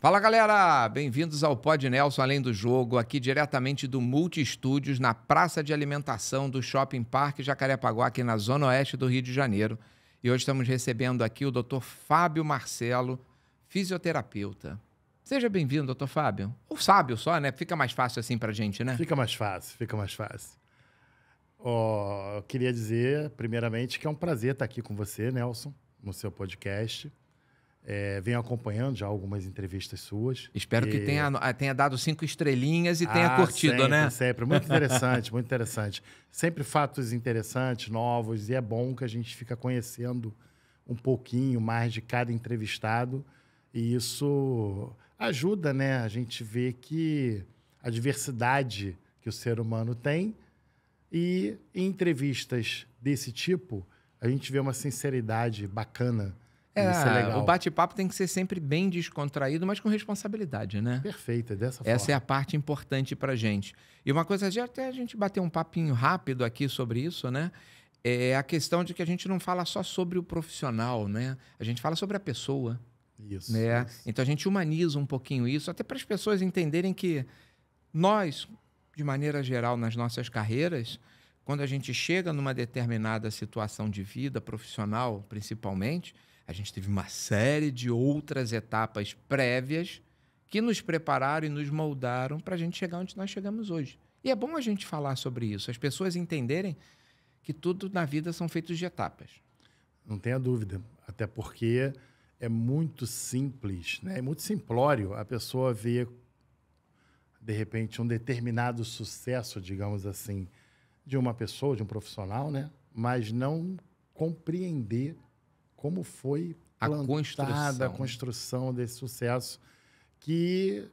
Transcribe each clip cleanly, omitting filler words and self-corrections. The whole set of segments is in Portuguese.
Fala, galera! Bem-vindos ao Pod Nelson Além do Jogo, aqui diretamente do Multi Estúdios, na praça de alimentação do Shopping Parque Jacarepaguá, aqui na zona oeste do Rio de Janeiro. E hoje estamos recebendo aqui o Dr. Fábio Marcelo, fisioterapeuta. Seja bem-vindo, Dr. Fábio. Ou Sábio só, né? Fica mais fácil assim pra gente, né? Fica mais fácil. Eu queria dizer, primeiramente, que é um prazer estar aqui com você, Nelson, no seu podcast. Venho acompanhando já algumas entrevistas suas. Espero que tenha dado 5 estrelinhas e tenha curtido, sempre, né? Sempre, muito interessante, muito interessante. Sempre fatos interessantes, novos, e é bom que a gente fica conhecendo um pouquinho mais de cada entrevistado. E isso ajuda, né? A gente ver que a diversidade que o ser humano tem. E em entrevistas desse tipo, a gente vê uma sinceridade bacana. Isso é legal. O bate-papo tem que ser sempre bem descontraído, mas com responsabilidade, né? Perfeito, é dessa forma. Essa é a parte importante pra gente. E uma coisa, já até a gente bater um papinho rápido aqui sobre isso, né? É a questão de que a gente não fala só sobre o profissional, né? A gente fala sobre a pessoa. Isso, né? isso. Então a gente humaniza um pouquinho isso, até para as pessoas entenderem que nós, de maneira geral, nas nossas carreiras, quando a gente chega numa determinada situação de vida profissional, principalmente, a gente teve uma série de outras etapas prévias que nos prepararam e nos moldaram para a gente chegar onde nós chegamos hoje. E é bom a gente falar sobre isso, as pessoas entenderem que tudo na vida são feitos de etapas. Não tenha dúvida, até porque é muito simples, né? É muito simplório a pessoa ver, de repente, um determinado sucesso, digamos assim, de uma pessoa, de um profissional, né? Mas não compreender como foi plantada a construção desse sucesso, que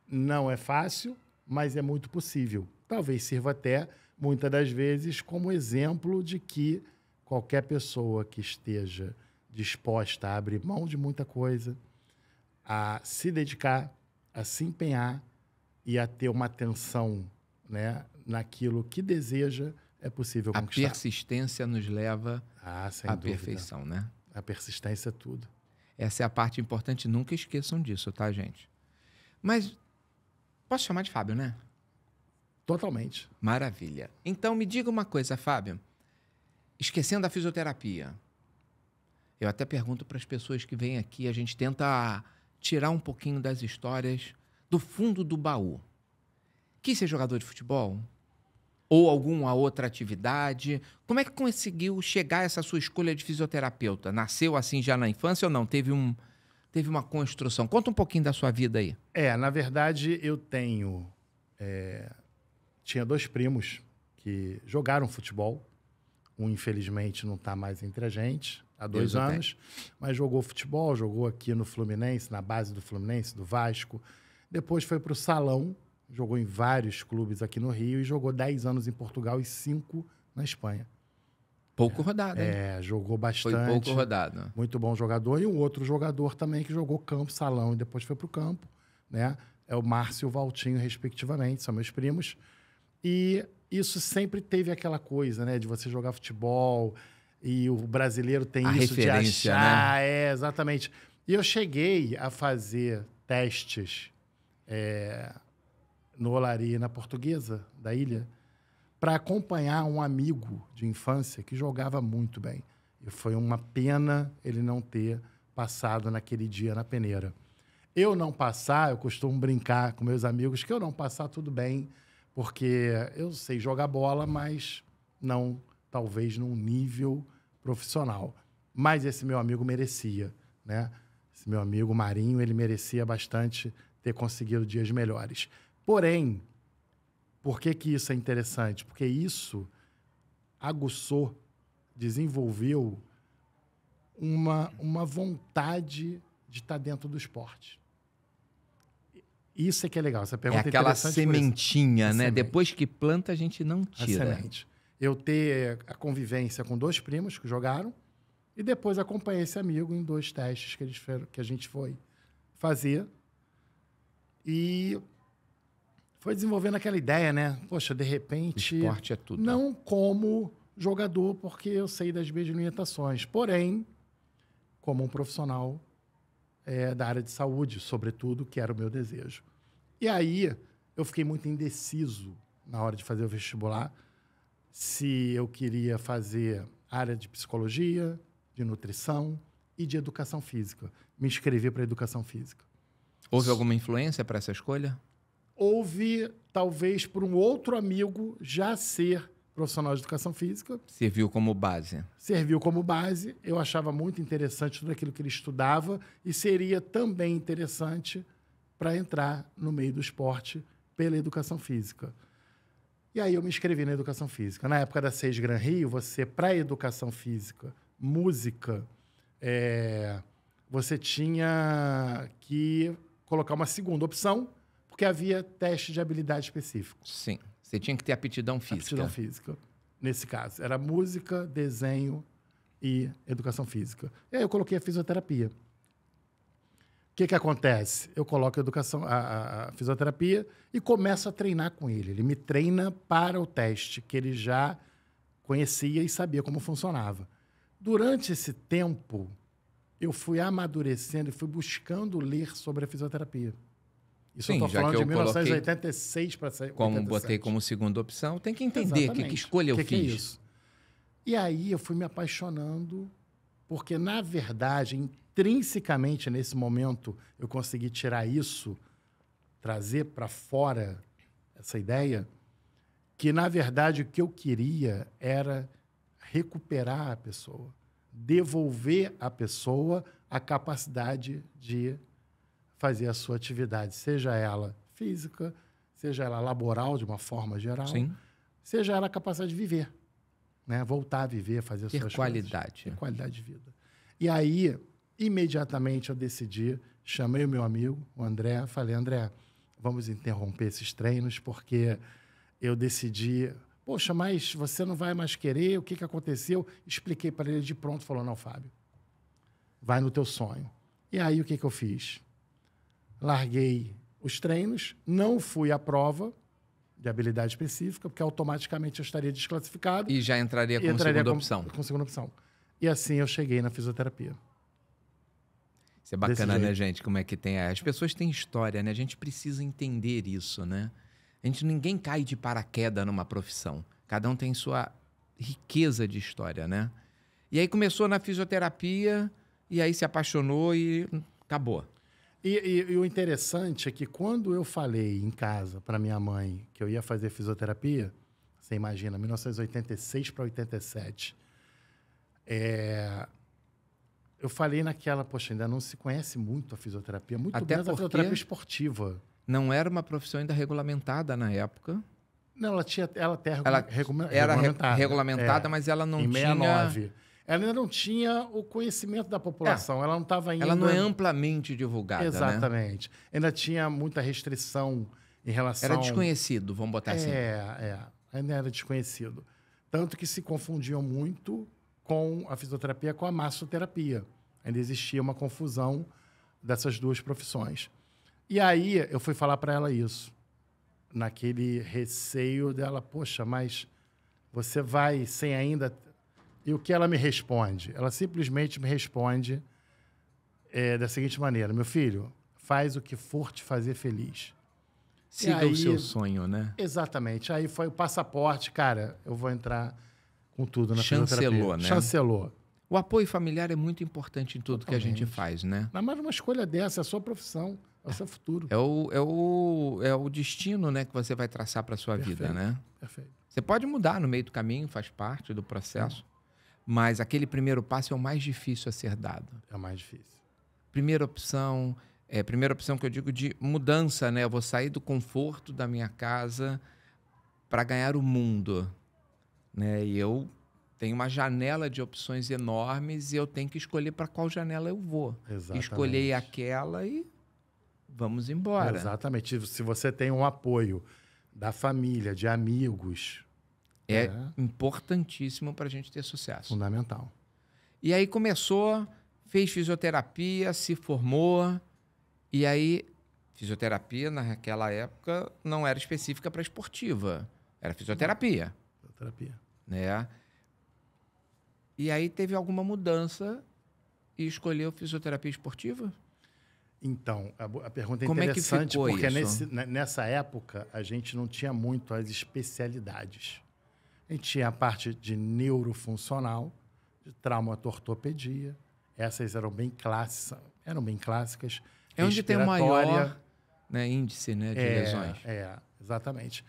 não é fácil, mas é muito possível. Talvez sirva até, muitas das vezes, como exemplo de que qualquer pessoa que esteja disposta a abrir mão de muita coisa, a se dedicar, a se empenhar e a ter uma atenção, né, naquilo que deseja, é possível conquistar. A persistência nos leva à perfeição, né? A persistência é tudo. Essa é a parte importante, nunca esqueçam disso, tá, gente? Mas posso chamar de Fábio, né? Totalmente. Maravilha. Então me diga uma coisa, Fábio. Esquecendo a fisioterapia, eu até pergunto para as pessoas que vêm aqui, a gente tenta tirar um pouquinho das histórias do fundo do baú. Quis ser jogador de futebol? Ou alguma outra atividade? Como é que conseguiu chegar a essa sua escolha de fisioterapeuta? Nasceu assim já na infância ou não? Teve uma construção? Conta um pouquinho da sua vida aí. Na verdade, eu tinha 2 primos que jogaram futebol. Um, infelizmente, não está mais entre a gente há 2 anos, mas jogou futebol, jogou aqui no Fluminense, na base do Fluminense, do Vasco. Depois foi para o Salão, jogou em vários clubes aqui no Rio e jogou 10 anos em Portugal e 5 na Espanha. Pouco rodado, hein? Jogou bastante. Foi pouco rodado. Muito bom jogador. E um outro jogador também que jogou campo, salão e depois foi para o campo, né? É o Márcio e o Valtinho, respectivamente, são meus primos. E isso sempre teve aquela coisa, né? De você jogar futebol e o brasileiro tem isso de achar. Né? Exatamente. E eu cheguei a fazer testes no Olaria, na Portuguesa, da ilha, para acompanhar um amigo de infância que jogava muito bem. E foi uma pena ele não ter passado naquele dia na peneira. Eu não passar, eu costumo brincar com meus amigos que eu não passar, tudo bem, porque eu sei jogar bola, mas não, talvez, num nível profissional. Mas esse meu amigo merecia, né? Esse meu amigo Marinho, ele merecia bastante ter conseguido dias melhores. Porém, por que isso é interessante? Porque isso aguçou, desenvolveu uma vontade de estar dentro do esporte. Isso é que é legal. Essa pergunta é aquela sementinha, né? Semente. Depois que planta, a gente não tira. A semente. Eu ter a convivência com 2 primos que jogaram e depois acompanhei esse amigo em 2 testes que a gente foi fazer. E foi desenvolvendo aquela ideia, né? Poxa, de repente... Esporte é tudo. Não como jogador, porque eu sei das minhas limitações. Porém, como um profissional, da área de saúde, sobretudo, que era o meu desejo. E aí eu fiquei muito indeciso na hora de fazer o vestibular, se eu queria fazer área de psicologia, de nutrição e de educação física. Me inscrevi para educação física. Houve alguma influência para essa escolha? Houve, talvez, por um outro amigo já ser profissional de educação física. Serviu como base. Serviu como base. Eu achava muito interessante tudo aquilo que ele estudava e seria também interessante para entrar no meio do esporte pela educação física. E aí eu me inscrevi na educação física. Na época da Seis Gran Rio, você, para educação física, música, você tinha que colocar uma segunda opção, porque havia teste de habilidade específico. Sim. Você tinha que ter aptidão física. Aptidão física, nesse caso. Era música, desenho e educação física. E aí eu coloquei a fisioterapia. O que acontece? Eu coloco a fisioterapia e começo a treinar com ele. Ele me treina para o teste, que ele já conhecia e sabia como funcionava. Durante esse tempo, eu fui amadurecendo e fui buscando ler sobre a fisioterapia. Isso Sim, eu estou já falando que de eu coloquei 1986 para 87. Como botei como segunda opção, tem que entender que escolha eu fiz. Que é isso? E aí eu fui me apaixonando, porque, na verdade, intrinsecamente, nesse momento, eu consegui tirar isso, trazer para fora essa ideia, que, na verdade, o que eu queria era recuperar a pessoa, devolver à pessoa a capacidade de fazer a sua atividade, seja ela física, seja ela laboral, de uma forma geral, Sim. seja ela a capacidade de viver, né? Voltar a viver, fazer as suas qualidade. coisas. Ter qualidade de vida. E aí, imediatamente, eu decidi, chamei o meu amigo, o André, falei, André, vamos interromper esses treinos, porque eu decidi, poxa, mas você não vai mais querer, o que aconteceu? Expliquei para ele de pronto, falou, não, Fábio, vai no teu sonho. E aí, o que eu fiz? Larguei os treinos, não fui à prova de habilidade específica, porque automaticamente eu estaria desclassificado. E já entraria como segunda opção. Com segunda opção. E assim eu cheguei na fisioterapia. Isso é bacana, né, gente? Como é que tem... As pessoas têm história, né? A gente precisa entender isso, né? Ninguém cai de paraquedas numa profissão. Cada um tem sua riqueza de história, né? E aí começou na fisioterapia, e aí se apaixonou e acabou. E o interessante é que quando eu falei em casa para minha mãe que eu ia fazer fisioterapia, você imagina, 1986 para 87, eu falei naquela, poxa, ainda não se conhece muito a fisioterapia, muito Até menos a fisioterapia esportiva. Não era uma profissão ainda regulamentada na época. Não, ela era regulamentada, mas ela não tinha... Em 69. Ela ainda não tinha o conhecimento da população. Ela não estava ainda... Ela não é amplamente divulgada, Exatamente. Né? Ainda tinha muita restrição em relação... Era desconhecido, vamos botar assim. Ainda era desconhecido. Tanto que se confundiam muito com a fisioterapia com a massoterapia. Ainda existia uma confusão dessas duas profissões. E aí eu fui falar para ela isso. Naquele receio dela, poxa, mas você vai sem ainda... E o que ela me responde? Ela simplesmente me responde da seguinte maneira: meu filho, faz o que for te fazer feliz. Siga o seu sonho, né? Exatamente. Aí foi o passaporte, cara, eu vou entrar com tudo na fisioterapia. Chancelou, né? Chancelou. O apoio familiar é muito importante em tudo que a gente faz, né? Mas uma escolha dessa, é a sua profissão, é o seu futuro. É o destino, né, que você vai traçar para a sua vida, né? Perfeito. Você pode mudar no meio do caminho, faz parte do processo. Mas aquele primeiro passo é o mais difícil a ser dado. É o mais difícil. Primeira opção que eu digo de mudança, né? Eu vou sair do conforto da minha casa para ganhar o mundo, né? E eu tenho uma janela de opções enormes e eu tenho que escolher para qual janela eu vou. Exatamente. Escolher aquela e vamos embora. Exatamente. Se você tem um apoio da família, de amigos... É importantíssimo para a gente ter sucesso. Fundamental. E aí começou, fez fisioterapia, se formou. E aí, fisioterapia naquela época não era específica para esportiva. Era fisioterapia. Fisioterapia. Né? E aí teve alguma mudança e escolheu fisioterapia esportiva? Então, a pergunta é Como é que interessante, ficou porque isso? nessa época a gente não tinha muito as especialidades. A gente tinha a parte de neurofuncional, de traumatortopedia. Essas eram bem clássicas. É onde tem o Respiratória. maior, né, índice, né, de lesões. Exatamente.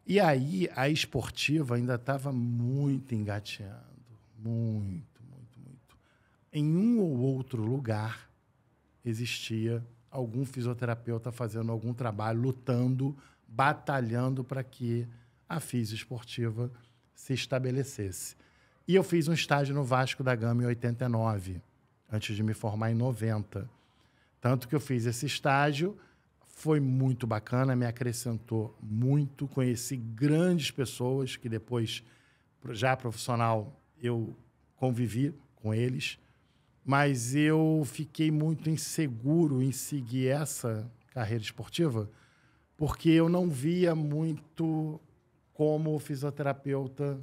E aí, a esportiva ainda estava muito engateando. Muito, muito, muito. Em um ou outro lugar, existia algum fisioterapeuta fazendo algum trabalho, lutando, batalhando para que a fisioesportiva se estabelecesse. E eu fiz um estágio no Vasco da Gama em 89, antes de me formar em 90. Tanto que eu fiz esse estágio, foi muito bacana, me acrescentou muito, conheci grandes pessoas que depois, já profissional, eu convivi com eles, mas eu fiquei muito inseguro em seguir essa carreira esportiva, porque eu não via muito como fisioterapeuta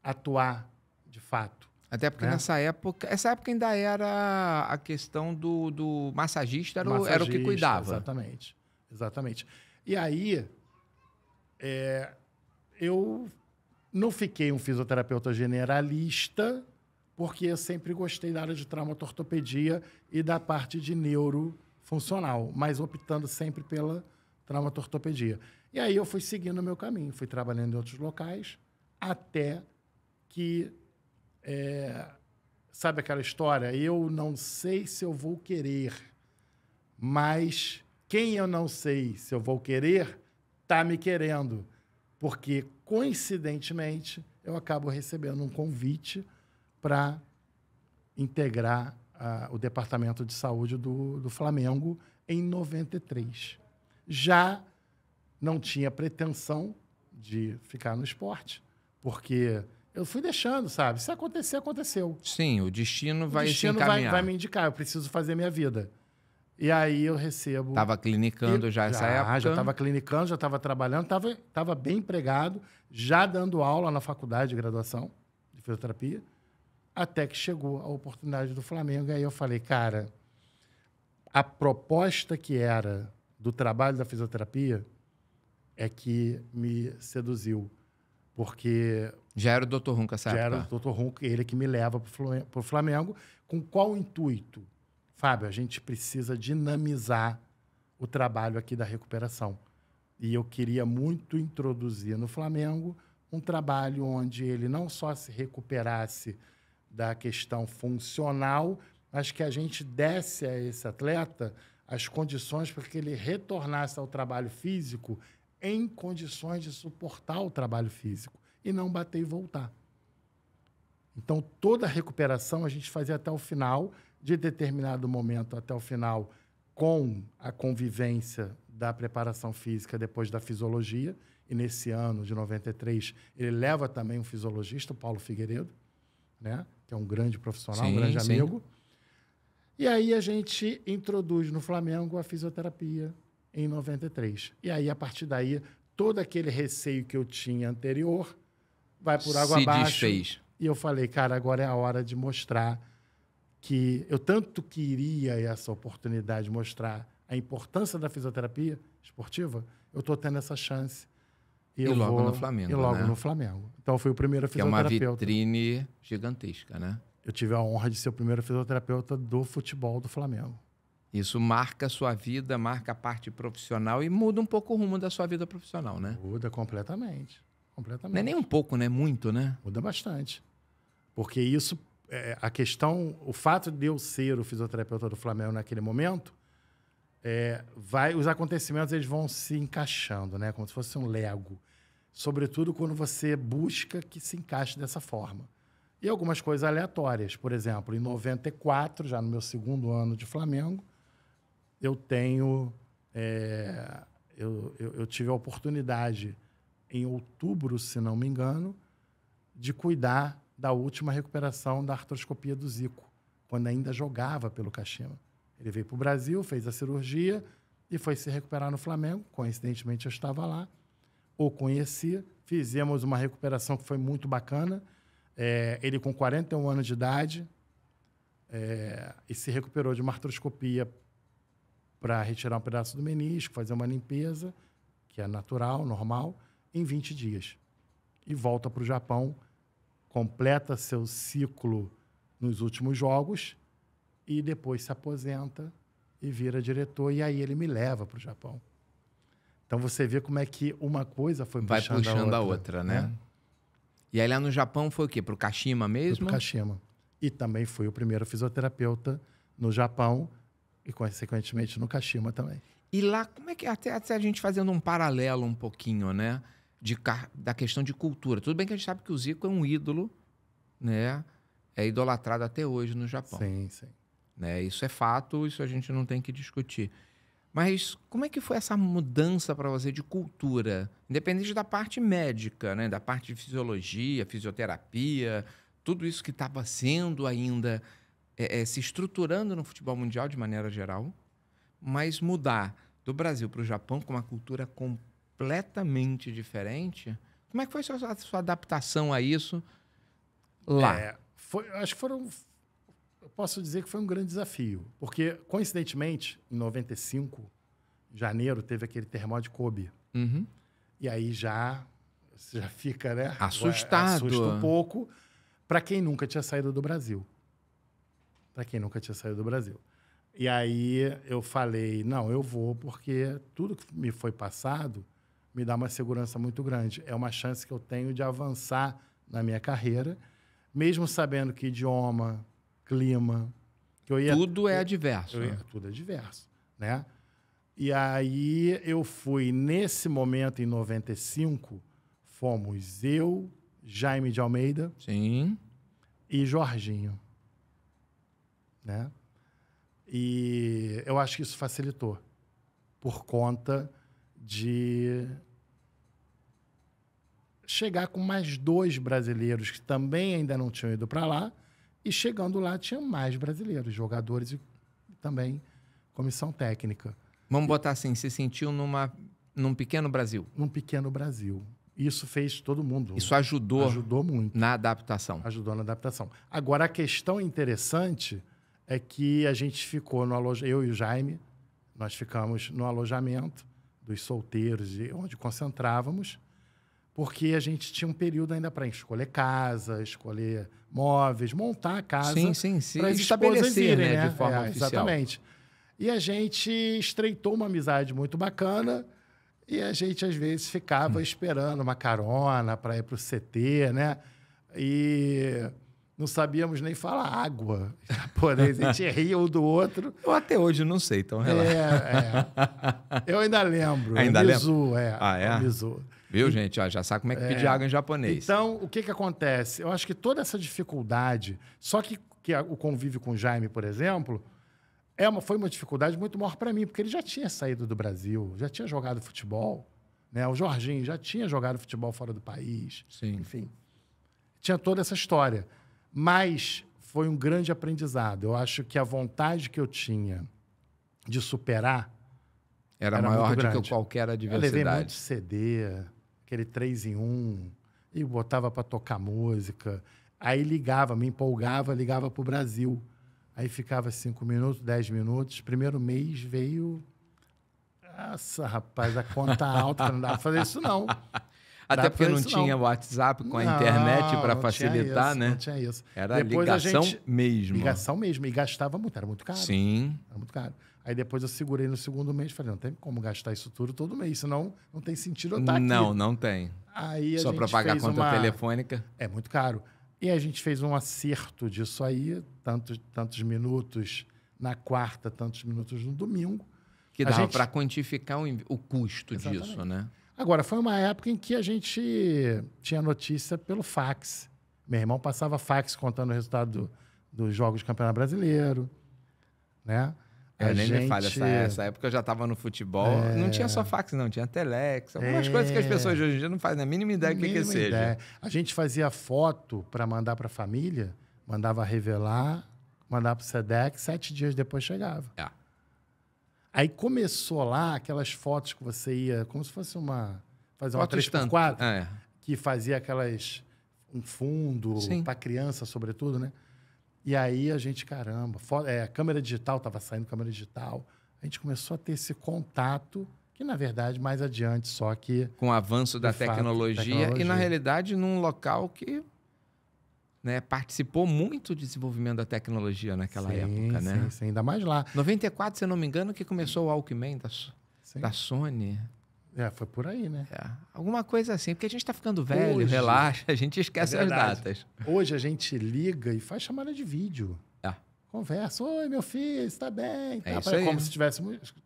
atuar de fato. Até porque né? essa época ainda era a questão do massagista, era o que cuidava. Exatamente. E aí, eu não fiquei um fisioterapeuta generalista, porque eu sempre gostei da área de traumatortopedia e da parte de neurofuncional, mas optando sempre pela traumatortopedia. E aí eu fui seguindo o meu caminho, fui trabalhando em outros locais, até que... sabe aquela história? Eu não sei se eu vou querer, mas quem eu não sei se eu vou querer está me querendo. Porque, coincidentemente, eu acabo recebendo um convite para integrar o Departamento de Saúde do Flamengo em 93. Já não tinha pretensão de ficar no esporte, porque eu fui deixando, sabe? Se acontecer, aconteceu. Sim, o destino vai se destino encaminhar. vai me indicar, eu preciso fazer minha vida. E aí eu recebo... Estava clinicando já essa época? Já estava clinicando, já estava trabalhando, estava bem empregado, já dando aula na faculdade de graduação de fisioterapia, até que chegou a oportunidade do Flamengo. E aí eu falei, cara, a proposta que era do trabalho da fisioterapia é que me seduziu, porque... Já era o Dr. Runca essa época? Já era o Dr. Runca, ele que me leva para o Flamengo. Com qual intuito? Fábio, a gente precisa dinamizar o trabalho aqui da recuperação. E eu queria muito introduzir no Flamengo um trabalho onde ele não só se recuperasse da questão funcional, mas que a gente desse a esse atleta as condições para que ele retornasse ao trabalho físico em condições de suportar o trabalho físico e não bater e voltar. Então, toda a recuperação a gente fazia até o final, de determinado momento até o final, com a convivência da preparação física depois da fisiologia. E nesse ano de 93, ele leva também um fisiologista, o Paulo Figueiredo, né? Que é um grande profissional, um grande amigo. E aí a gente introduz no Flamengo a fisioterapia em 93. E aí, a partir daí, todo aquele receio que eu tinha anterior vai por água abaixo. Desfez. E eu falei, cara, agora é a hora de mostrar que eu tanto queria essa oportunidade de mostrar a importância da fisioterapia esportiva, eu estou tendo essa chance. E logo no Flamengo, E logo né? no Flamengo. Então, eu fui o primeiro que fisioterapeuta. Que é uma fisioterapeuta. vitrine gigantesca, né? Eu tive a honra de ser o primeiro fisioterapeuta do futebol do Flamengo. Isso marca a sua vida, marca a parte profissional e muda um pouco o rumo da sua vida profissional, né? Muda completamente. Não é nem um pouco, né? Muito, né? Muda bastante. Porque isso, a questão, o fato de eu ser o fisioterapeuta do Flamengo naquele momento, os acontecimentos eles vão se encaixando, né? Como se fosse um Lego. Sobretudo quando você busca que se encaixe dessa forma. E algumas coisas aleatórias. Por exemplo, em 94, já no meu segundo ano de Flamengo, eu tenho... eu tive a oportunidade, em outubro, se não me engano, de cuidar da última recuperação da artroscopia do Zico, quando ainda jogava pelo Kashima. Ele veio para o Brasil, fez a cirurgia e foi se recuperar no Flamengo. Coincidentemente, eu estava lá, o conheci, fizemos uma recuperação que foi muito bacana. Ele com 41 anos de idade e se recuperou de uma artroscopia para retirar um pedaço do menisco, fazer uma limpeza, que é natural, normal, em 20 dias. E volta para o Japão, completa seu ciclo nos últimos jogos e depois se aposenta e vira diretor. E aí ele me leva para o Japão. Então você vê como é que uma coisa foi Vai puxando a outra, né? né? E aí lá no Japão foi o quê? Pro Kashima mesmo? Pro Kashima. E também fui o primeiro fisioterapeuta no Japão e, consequentemente, no Kashima também. E lá, como é que... Até a gente fazendo um paralelo um pouquinho, né? Da questão de cultura. Tudo bem que a gente sabe que o Zico é um ídolo, né? É idolatrado até hoje no Japão. Sim, sim. Né? Isso é fato, isso a gente não tem que discutir. Mas como é que foi essa mudança para você de cultura? Independente da parte médica, né? Da parte de fisiologia, fisioterapia, tudo isso que estava sendo ainda se estruturando no futebol mundial de maneira geral, mas mudar do Brasil para o Japão com uma cultura completamente diferente. Como é que foi a sua adaptação a isso lá? Acho que foram... Eu posso dizer que foi um grande desafio, porque, coincidentemente, em 95, em janeiro, teve aquele terremoto de Kobe. Uhum. E aí você já fica, né? Assustado. Assusta um pouco para quem nunca tinha saído do Brasil. E aí eu falei, não, eu vou, porque tudo que me foi passado me dá uma segurança muito grande. É uma chance que eu tenho de avançar na minha carreira, mesmo sabendo que idioma, clima... Tudo é adverso. Tudo é diverso, né? E aí eu fui, nesse momento, em 95, fomos eu, Jaime de Almeida... Sim. E Jorginho, né? E eu acho que isso facilitou, por conta de chegar com mais 2 brasileiros que também ainda não tinham ido para lá, e chegando lá tinha mais brasileiros, jogadores e também comissão técnica. Vamos botar assim, se sentiu num pequeno Brasil. Num pequeno Brasil. Isso fez todo mundo. Isso ajudou muito. Na adaptação. Ajudou na adaptação. Agora, a questão interessante é que a gente ficou no alojamento, eu e o Jaime, nós ficamos no alojamento dos solteiros, onde concentrávamos, porque a gente tinha um período ainda para escolher casa, escolher móveis, montar a casa. Sim. Para as estabelecer, irem, né? De forma oficial. Exatamente. E a gente estreitou uma amizade muito bacana e a gente, às vezes, ficava esperando uma carona para ir para o CT, né? E não sabíamos nem falar água japonês. A gente ria um do outro. Eu até hoje não sei, então relaxa. Eu ainda lembro. Ainda Mizu, lembro? Mizu. Viu, gente? Já sabe como é que pedir água em japonês. Então, o que acontece? Eu acho que toda essa dificuldade... Só que o convívio com o Jaime, por exemplo, foi uma dificuldade muito maior para mim, porque ele já tinha saído do Brasil, já tinha jogado futebol, né? O Jorginho já tinha jogado futebol fora do país. Sim. Enfim, tinha toda essa história. Mas foi um grande aprendizado. Eu acho que a vontade que eu tinha de superar era maior do que qualquer adversidade. Eu levei muito CD, aquele 3 em 1, e botava para tocar música. Aí ligava, me empolgava, ligava para o Brasil. Aí ficava 5 minutos, 10 minutos. Primeiro mês veio... Nossa, rapaz, a conta alta, não dava para fazer isso, não. Até porque não tinha WhatsApp com a internet para facilitar, né? Não tinha isso. Era ligação mesmo. Ligação mesmo. E gastava muito, era muito caro. Sim. Era muito caro. Aí depois eu segurei no segundo mês e falei, não tem como gastar isso tudo todo mês, senão não tem sentido eu estar aqui. Não tem. Aí só para pagar a conta telefônica. É muito caro. E a gente fez um acerto disso aí, tantos minutos na quarta, tantos minutos no domingo. Que dava para quantificar o custo disso, né? Agora, foi uma época em que a gente tinha notícia pelo fax. Meu irmão passava fax contando o resultado dos jogos do Campeonato Brasileiro, né? Me falha, essa época eu já estava no futebol. Não tinha só fax, não. Tinha telex. Algumas coisas que as pessoas de hoje em dia não fazem a mínima ideia do que seja. A gente fazia foto para mandar para a família, mandava revelar, mandava para o SEDEX, 7 dias depois chegava. Aí começou lá aquelas fotos que você ia, como se fosse fazer uma 3x4, que fazia um fundo para criança, sobretudo, né? E aí a gente, caramba, a câmera digital estava saindo, câmera digital. a gente começou a ter esse contato, que na verdade mais adiante, só que... Com o avanço da De fato, tecnologia, e na tecnologia. realidade num local que, né, participou muito do desenvolvimento da tecnologia naquela época, né? Sim, ainda mais lá. 94, se eu não me engano, que começou o Walkman Sim. da Sony. Foi por aí, né? Alguma coisa assim, porque a gente está ficando velho, Hoje, relaxa, a gente esquece as verdade. datas. Hoje a gente liga e faz chamada de vídeo. É. Conversa. Oi, meu filho, está bem? Tá? Isso aí. Como se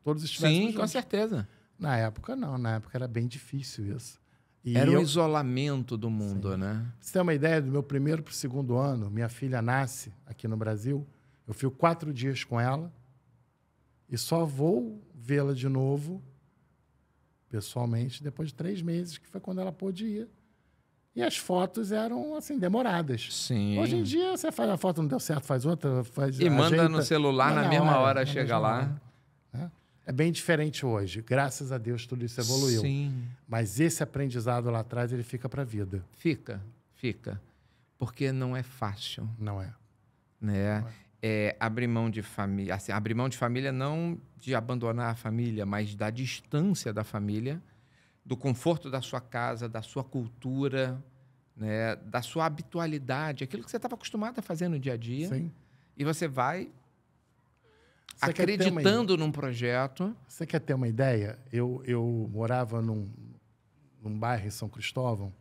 todos estivéssemos Sim, com juntos. certeza. Na época, não. Na época era bem difícil isso. E Era um isolamento do mundo, Sim. né? Pra você ter uma ideia, do meu primeiro para o segundo ano, minha filha nasce aqui no Brasil, eu fico 4 dias com ela e só vou vê-la de novo, pessoalmente, depois de 3 meses, que foi quando ela pôde ir. E as fotos eram, assim, demoradas. Sim. Hoje em dia, você faz a foto, não deu certo, faz outra, E manda ajeita, no celular na mesma hora, chega lá. Né? É bem diferente hoje. Graças a Deus, tudo isso evoluiu. Sim. Mas esse aprendizado lá atrás, ele fica para a vida. Fica. Porque não é fácil. Não é. Né? Abrir mão de família. Assim, abrir mão de família não de abandonar a família, mas da distância da família, do conforto da sua casa, da sua cultura, né? Da sua habitualidade, aquilo que você estava acostumado a fazer no dia a dia. Sim. E você vai Você acreditando num projeto. Você quer ter uma ideia? Eu morava num bairro em São Cristóvão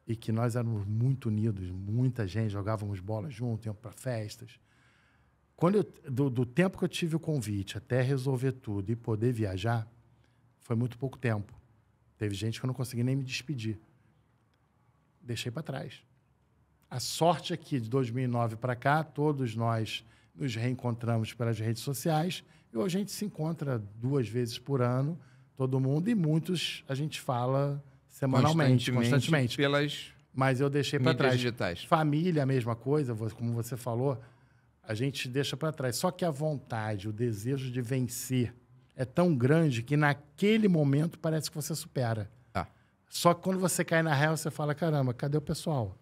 e que nós éramos muito unidos, muita gente, jogávamos bola junto, íamos para festas. Do tempo que eu tive o convite até resolver tudo e poder viajar, foi muito pouco tempo. Teve gente que eu não consegui nem me despedir. Deixei para trás. A sorte é que de 2009 para cá, todos nós nos reencontramos pelas redes sociais e hoje a gente se encontra 2 vezes por ano, todo mundo, e muitos a gente fala semanalmente, constantemente. Mas eu deixei para trás. Digitais. Família, a mesma coisa, como você falou, a gente deixa para trás. Só que a vontade, o desejo de vencer é tão grande que naquele momento parece que você supera. Só que quando você cai na real, você fala, caramba, cadê o pessoal?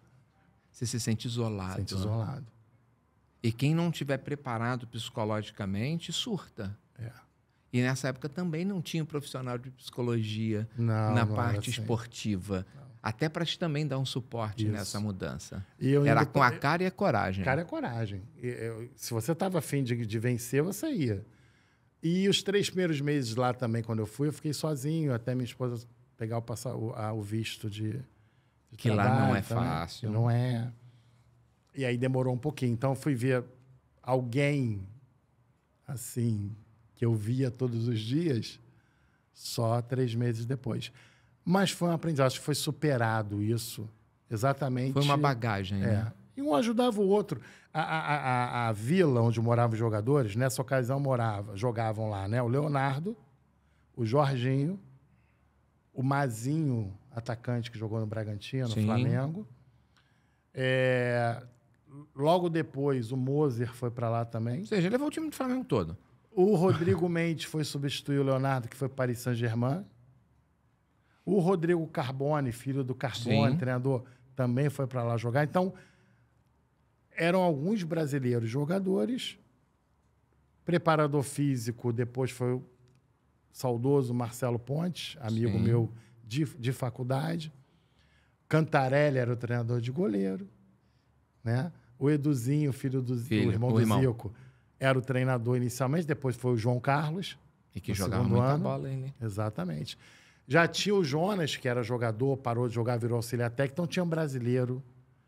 Você se sente isolado. Sente isolado. E quem não estiver preparado psicologicamente, surta. E nessa época também não tinha um profissional de psicologia na parte esportiva. Não. Até para também dar um suporte nessa mudança. Era com a cara e a coragem. Cara e a coragem. Se você estava afim de vencer, você ia. E os 3 primeiros meses lá também, quando eu fui, eu fiquei sozinho, até minha esposa pegar o visto de que trabalho. Lá não é também, fácil. Não é. E aí demorou um pouquinho. Então, eu fui ver alguém, assim, que eu via todos os dias, só 3 meses depois. Mas foi um aprendizado, acho que foi superado isso, exatamente. Foi uma bagagem, né? E um ajudava o outro. A vila onde moravam os jogadores, nessa ocasião jogavam lá, né? O Leonardo, o Jorginho, o Mazinho, atacante que jogou no Bragantino, no Flamengo. Logo depois, o Moser foi para lá também. Ou seja, levou o time do Flamengo todo. O Rodrigo Mendes foi substituir o Leonardo, que foi para o Paris Saint-Germain. O Rodrigo Carbone, filho do Carbone, treinador, também foi para lá jogar. Então, eram alguns brasileiros jogadores. Preparador físico, depois foi o saudoso Marcelo Pontes, amigo meu de faculdade. Cantarelli era o treinador de goleiro. Né? O Eduzinho, filho do irmão do Zico, era o treinador inicialmente, depois foi o João Carlos. E que jogava muita bola, hein? Exatamente. Já tinha o Jonas, que era jogador, parou de jogar, virou auxiliar técnico. Então tinha um brasileiro,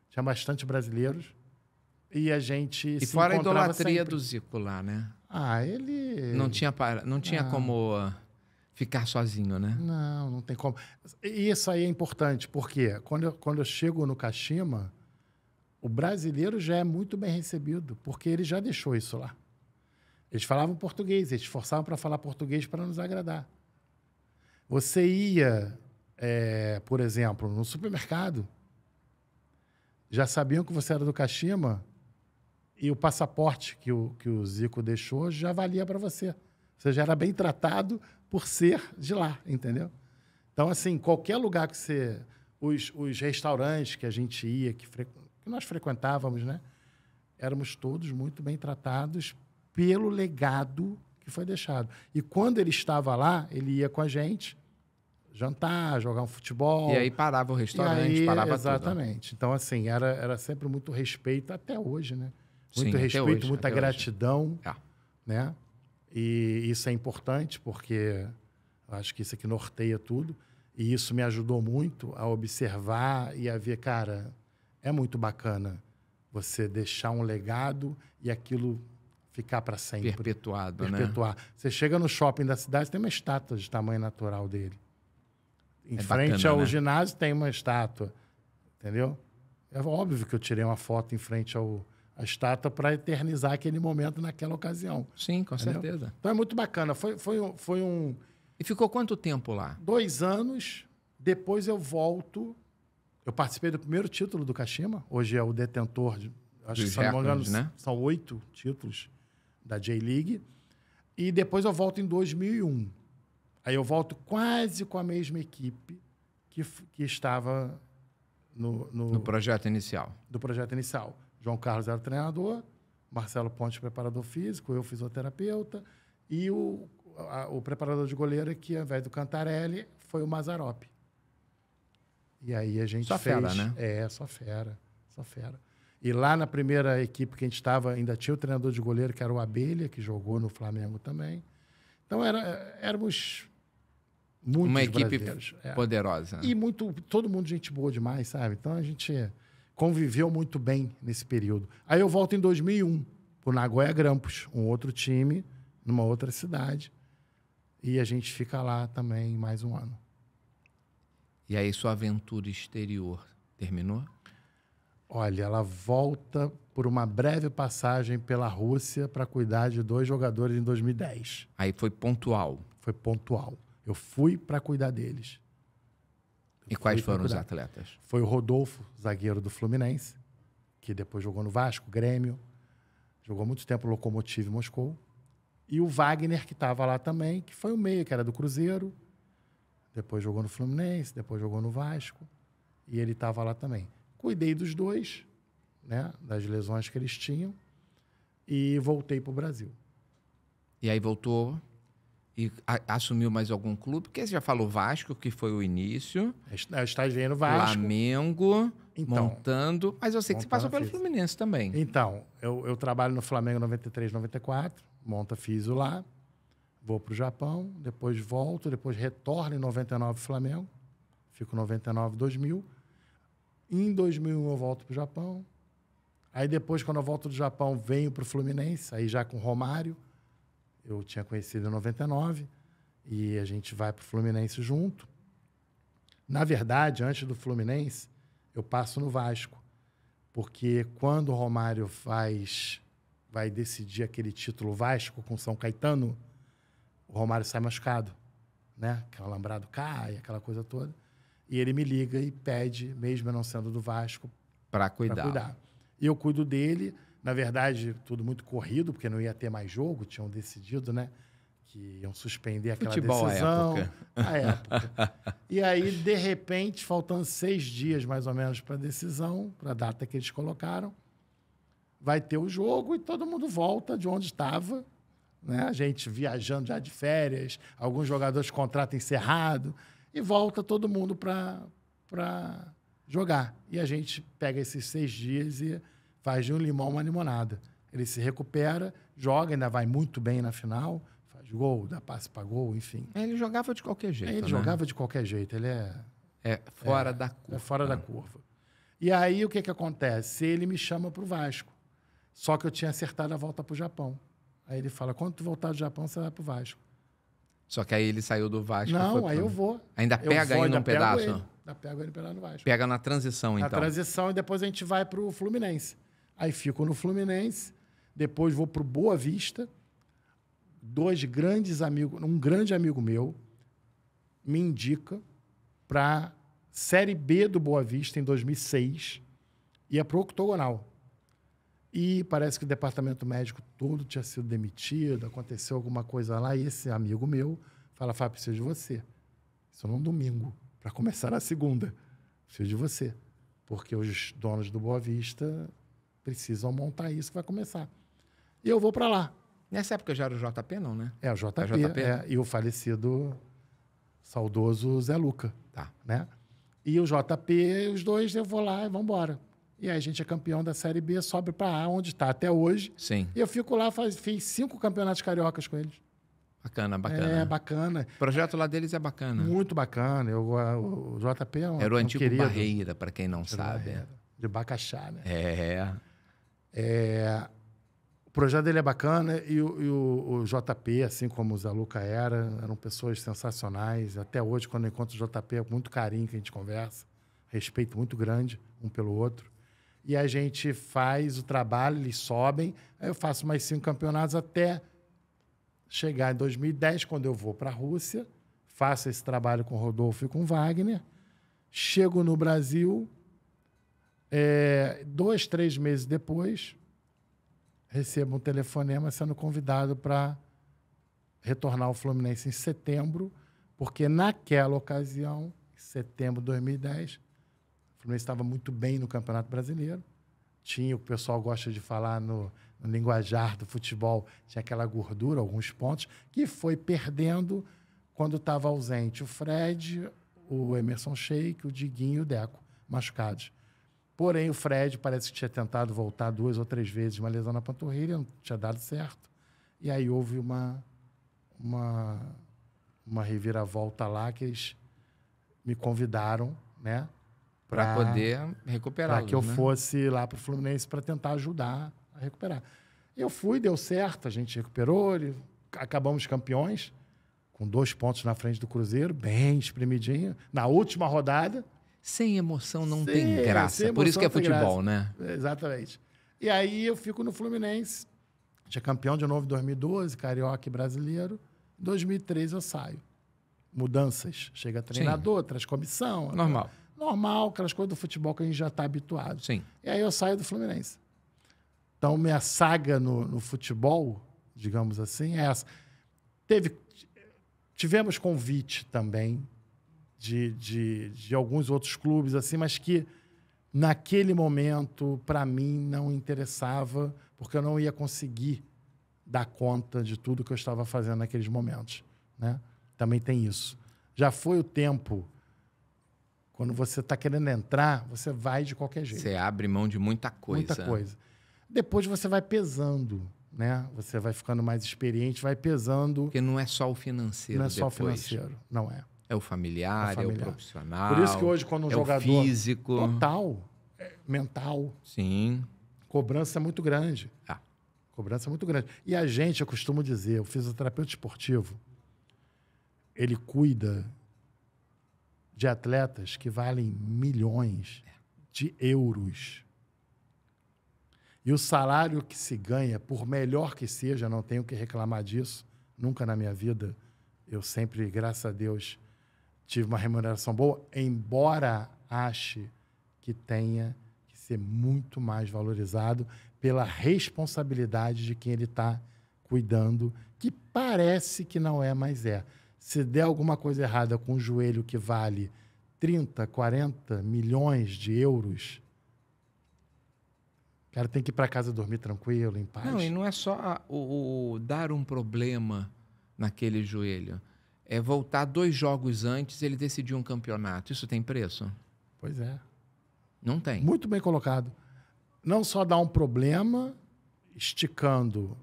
tinha bastante brasileiros. E a gente se fora a idolatria do Zico lá, né? Ele... Não tinha como ficar sozinho, né? Não tem como. E isso aí é importante, porque quando eu chego no Kashima, o brasileiro já é muito bem recebido, porque ele já deixou isso lá. Eles falavam português, eles forçavam para falar português para nos agradar. Você ia, por exemplo, no supermercado, já sabiam que você era do Kashima e o passaporte que o Zico deixou já valia para você. Você já era bem tratado por ser de lá, entendeu? Então, assim, qualquer lugar que você... Os restaurantes que a gente ia, que nós frequentávamos, né? Éramos todos muito bem tratados pelo legado que que foi deixado. E quando ele estava lá, ele ia com a gente jantar, jogar um futebol. E aí parava o restaurante, parava exatamente. Então, assim, era sempre muito respeito, até hoje, né? Muito Sim, até respeito, hoje, muita até hoje. gratidão, É. né? E isso é importante, porque eu acho que isso aqui norteia tudo. E isso me ajudou muito a observar e a ver, cara, é muito bacana você deixar um legado e aquilo ficar para sempre. Perpetuado, Perpetuar. né? Você chega no shopping da cidade, tem uma estátua de tamanho natural dele. Em frente bacana, ao né? ginásio tem uma estátua, entendeu? É óbvio que eu tirei uma foto em frente à estátua para eternizar aquele momento naquela ocasião. Sim, com Entendeu? certeza. Então é muito bacana. Foi um... E ficou quanto tempo lá? 2 anos, depois eu volto. Eu participei do primeiro título do Kashima. Hoje é o detentor de... Acho Dos que, se não me engano, recordes, né? são 8 títulos da J-League. E depois eu volto em 2001. Aí eu volto quase com a mesma equipe que estava No projeto inicial. do projeto inicial. João Carlos era o treinador, Marcelo Pontes, preparador físico, eu fisioterapeuta, e o preparador de goleiro, que ao invés do Cantarelli, foi o Mazzaropi. E aí a gente Só fez... fera, né? Só fera, só fera. E lá na primeira equipe que a gente estava, ainda tinha o treinador de goleiro, que era o Abelha, que jogou no Flamengo também. Então éramos muitos Uma equipe brasileiros. poderosa. E todo mundo gente boa demais, sabe? Então a gente conviveu muito bem nesse período. Aí eu volto em 2001 para o Nagoya Grampus, um outro time, numa outra cidade. E a gente fica lá também mais um ano. E aí sua aventura exterior terminou? Olha, ela volta por uma breve passagem pela Rússia para cuidar de 2 jogadores em 2010. Aí foi pontual. Foi pontual. Eu fui para cuidar deles. E quais Fui pra foram os cuidar. atletas? Foi o Rodolfo, zagueiro do Fluminense, que depois jogou no Vasco, Grêmio, jogou muito tempo no Lokomotiv Moscou. E o Wagner, que estava lá também, que foi o meia, que era do Cruzeiro. Depois jogou no Fluminense, depois jogou no Vasco. E ele estava lá também. Cuidei dos 2, né, das lesões que eles tinham, e voltei para o Brasil. E aí voltou e assumiu mais algum clube? Porque você já falou Vasco, que foi o início. Eu estagiei no Vasco. Flamengo, Então, montando. Mas eu sei que você passou pelo físico. Fluminense também. Então, eu trabalho no Flamengo 93, 94, monta físio lá, vou para o Japão, depois volto, depois retorno em 99 Flamengo, fico 99, 2000. Em 2001 eu volto para o Japão. Aí depois, quando eu volto do Japão, venho para o Fluminense, aí já com o Romário. Eu tinha conhecido em 99 e a gente vai para o Fluminense junto. Na verdade, antes do Fluminense, eu passo no Vasco, porque quando o Romário vai decidir aquele título Vasco com São Caetano, o Romário sai machucado, né? Que o alambrado cai, aquela coisa toda. E ele me liga e pede, mesmo eu não sendo do Vasco, Para para cuidar. cuidar. E eu cuido dele. Na verdade, tudo muito corrido, porque não ia ter mais jogo. Tinham decidido, né? Que iam suspender aquela Futebol à decisão. época. À época. E aí, de repente, faltando 6 dias, mais ou menos, para a decisão, para a data que eles colocaram, vai ter o jogo e todo mundo volta de onde estava. Né? A gente viajando já de férias, alguns jogadores contrato encerrado, e volta todo mundo para jogar. E a gente pega esses 6 dias e faz de um limão uma limonada. Ele se recupera, joga, ainda vai muito bem na final, faz gol, dá passe para gol, enfim. Ele jogava de qualquer jeito. Ele né? jogava de qualquer jeito, ele É fora da curva. é fora da curva. E aí o que acontece? Ele me chama para o Vasco. Só que eu tinha acertado a volta para o Japão. Aí ele fala, quando tu voltar do Japão, você vai para o Vasco. Só que aí ele saiu do Vasco. e Não, foi aí pro- eu vou. Ainda Eu pega vou, ainda um pedaço? Ainda pego ele no Vasco. Pega na transição, Na então. transição, e depois a gente vai para o Fluminense. Aí fico no Fluminense, depois vou para o Boa Vista. 2 grandes amigos, um grande amigo meu me indica para Série B do Boa Vista em 2006, ia para o Octogonal. E parece que o departamento médico todo tinha sido demitido, aconteceu alguma coisa lá, e esse amigo meu fala, Fábio, preciso de você. Isso num domingo, para começar na segunda. Preciso de você. Porque os donos do Boa Vista precisam montar isso que vai começar. E eu vou para lá. Nessa época já era o JP, não, né? É, o JP, É o JP, né? e o falecido, saudoso Zé Luca, Tá. né? E o JP, os dois, eu vou lá e vamos embora. E aí a gente é campeão da Série B, sobe para A, onde está até hoje. Sim. E eu fico lá, fiz 5 campeonatos cariocas com eles. Bacana, bacana. É, bacana. O projeto lá deles é bacana. Muito bacana. O JP é um Era o antigo querido. Barreira, para quem não sabe. Barreira, de Bacaxá, né? É. O projeto dele é bacana e o JP, assim como o Zé Luca eram pessoas sensacionais. Até hoje, quando eu encontro o JP, é com muito carinho que a gente conversa. Respeito muito grande um pelo outro. E a gente faz o trabalho, eles sobem. Aí eu faço mais 5 campeonatos até chegar em 2010, quando eu vou para a Rússia. Faço esse trabalho com o Rodolfo e com o Wagner. Chego no Brasil. 2, 3 meses depois, recebo um telefonema sendo convidado para retornar ao Fluminense em setembro, porque naquela ocasião, em setembro de 2010, o Fluminense estava muito bem no Campeonato Brasileiro. Tinha, o pessoal gosta de falar no linguajar do futebol, tinha aquela gordura, alguns pontos, que foi perdendo quando estava ausente o Fred, o Emerson Sheik, o Diguinho e o Deco, machucados. Porém, o Fred parece que tinha tentado voltar 2 ou 3 vezes de uma lesão na panturrilha, não tinha dado certo. E aí houve uma reviravolta lá que eles me convidaram, né? Para poder recuperar. Para que eu fosse lá para o Fluminense para tentar ajudar a recuperar. Eu fui, deu certo, a gente recuperou, acabamos campeões, com 2 pontos na frente do Cruzeiro, bem espremidinho, na última rodada. Sem emoção não tem graça. Por isso que é futebol, né? Exatamente. E aí eu fico no Fluminense. Tinha campeão de novo em 2012, carioca e brasileiro. Em 2013 eu saio. Mudanças. Chega treinador, traz comissão. Normal. Normal, aquelas coisas do futebol que a gente já está habituado. Sim. E aí eu saio do Fluminense. Então, minha saga no futebol, digamos assim, é essa. Tivemos convite também de alguns outros clubes, assim, mas que naquele momento, para mim, não interessava, porque eu não ia conseguir dar conta de tudo que eu estava fazendo naqueles momentos, né? Também tem isso. Já foi o tempo, quando você está querendo entrar, você vai de qualquer jeito. Você abre mão de muita coisa. Muita coisa. Depois você vai pesando, né? Você vai ficando mais experiente, vai pesando. Porque não é só o financeiro. Não é só o financeiro, não é. É o familiar, é o profissional. Por isso que hoje, quando um jogador... É o físico. Total. Mental. Sim. Cobrança muito grande. Cobrança muito grande. E a gente, eu costumo dizer, o fisioterapeuta esportivo, ele cuida de atletas que valem milhões de euros. E o salário que se ganha, por melhor que seja, não tenho que reclamar disso, nunca na minha vida, eu sempre, graças a Deus, tive uma remuneração boa, embora ache que tenha que ser muito mais valorizado pela responsabilidade de quem ele está cuidando, que parece que não é, mas é. Se der alguma coisa errada com um joelho que vale 30, 40 milhões de euros, o cara tem que ir para casa dormir tranquilo, em paz. Não, e não é só o dar um problema naquele joelho. É voltar 2 jogos antes, ele decidir um campeonato. Isso tem preço? Pois é. Não tem. Muito bem colocado. Não só dar um problema, esticando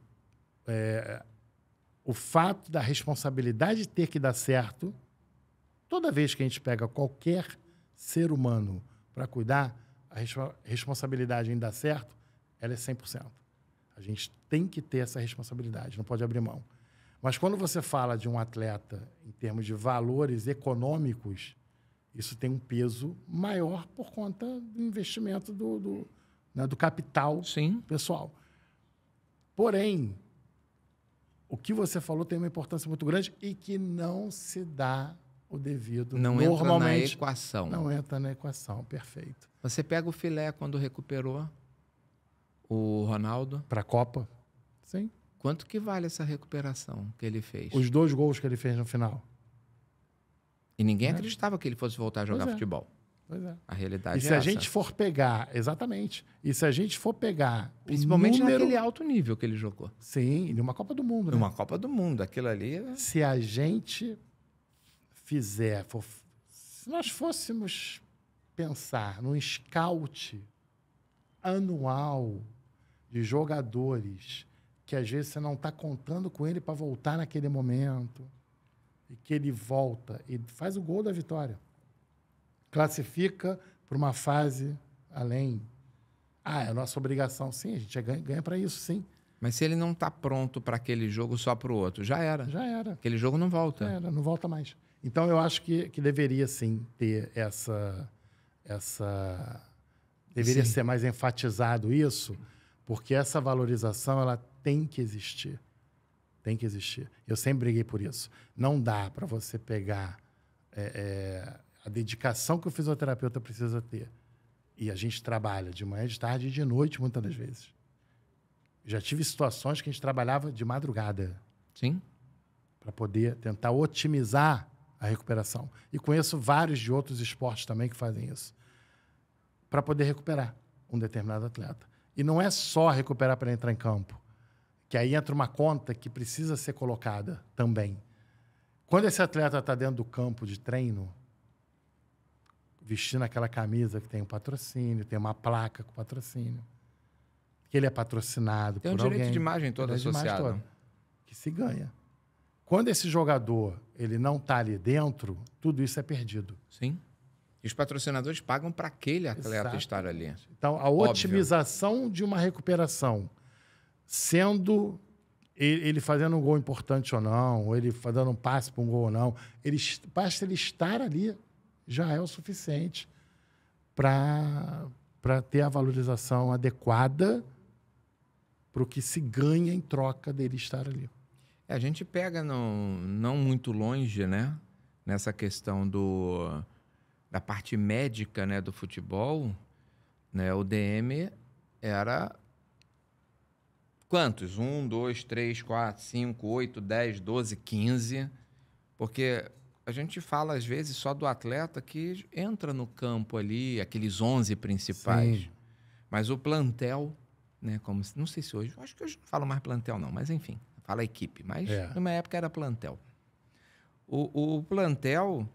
o fato da responsabilidade de ter que dar certo. Toda vez que a gente pega qualquer ser humano para cuidar, a responsabilidade em dar certo, ela é 100%. A gente tem que ter essa responsabilidade, não pode abrir mão. Mas quando você fala de um atleta em termos de valores econômicos, isso tem um peso maior por conta do investimento do capital pessoal. Porém, o que você falou tem uma importância muito grande e que não se dá o devido. Não entra na equação. Não entra na equação, perfeito. Você pega o filé quando recuperou o Ronaldo. Para a Copa? Sim. Quanto que vale essa recuperação que ele fez? Os 2 gols que ele fez no final. E ninguém acreditava que ele fosse voltar a jogar futebol. Pois é. A realidade E se é a essa. gente for pegar, exatamente, e se a gente for pegar Principalmente o número... naquele alto nível que ele jogou. Sim, numa Copa do Mundo, né? Numa Copa do Mundo, aquilo ali... Se a gente se nós fôssemos pensar num scout anual de jogadores que às vezes você não está contando com ele para voltar naquele momento, e que ele volta e faz o gol da vitória, classifica para uma fase além. É a nossa obrigação. Sim, a gente ganha para isso, sim. Mas se ele não está pronto para aquele jogo só para o outro, já era. Já era. Aquele jogo não volta. Já era, não volta mais. Então, eu acho que deveria, sim, ter deveria Sim. ser mais enfatizado isso, porque essa valorização ela tem que existir. Tem que existir. Eu sempre briguei por isso. Não dá para você pegar a dedicação que o fisioterapeuta precisa ter. E a gente trabalha de manhã, de tarde e de noite, muitas das vezes. Já tive situações que a gente trabalhava de madrugada. Sim. Para poder tentar otimizar a recuperação. E conheço vários de outros esportes também que fazem isso. Para poder recuperar um determinado atleta. E não é só recuperar para entrar em campo. Que aí entra uma conta que precisa ser colocada também. Quando esse atleta está dentro do campo de treino, vestindo aquela camisa que tem um patrocínio, tem uma placa com patrocínio, que ele é patrocinado por alguém. Tem um direito de imagem todo associado. Que se ganha. Quando esse jogador ele não está ali dentro, tudo isso é perdido. Sim. E os patrocinadores pagam para aquele atleta Exatamente. estar ali. Então, a otimização de uma recuperação, sendo ele fazendo um gol importante ou não, ou ele fazendo um passe para um gol ou não, basta ele estar ali, já é o suficiente para ter a valorização adequada para o que se ganha em troca dele estar ali. A gente pega não muito longe, né? Nessa questão da parte médica, né, do futebol, né? O DM era quantos? 1, 2, 3, 4, 5, 8, 10, 12, 15. Porque a gente fala, às vezes, só do atleta que entra no campo ali, aqueles 11 principais. Sim. Mas o plantel, né? Não sei se hoje... Acho que hoje não falo mais plantel, não. Mas, enfim, fala equipe. Mas, numa época, era plantel. O plantel,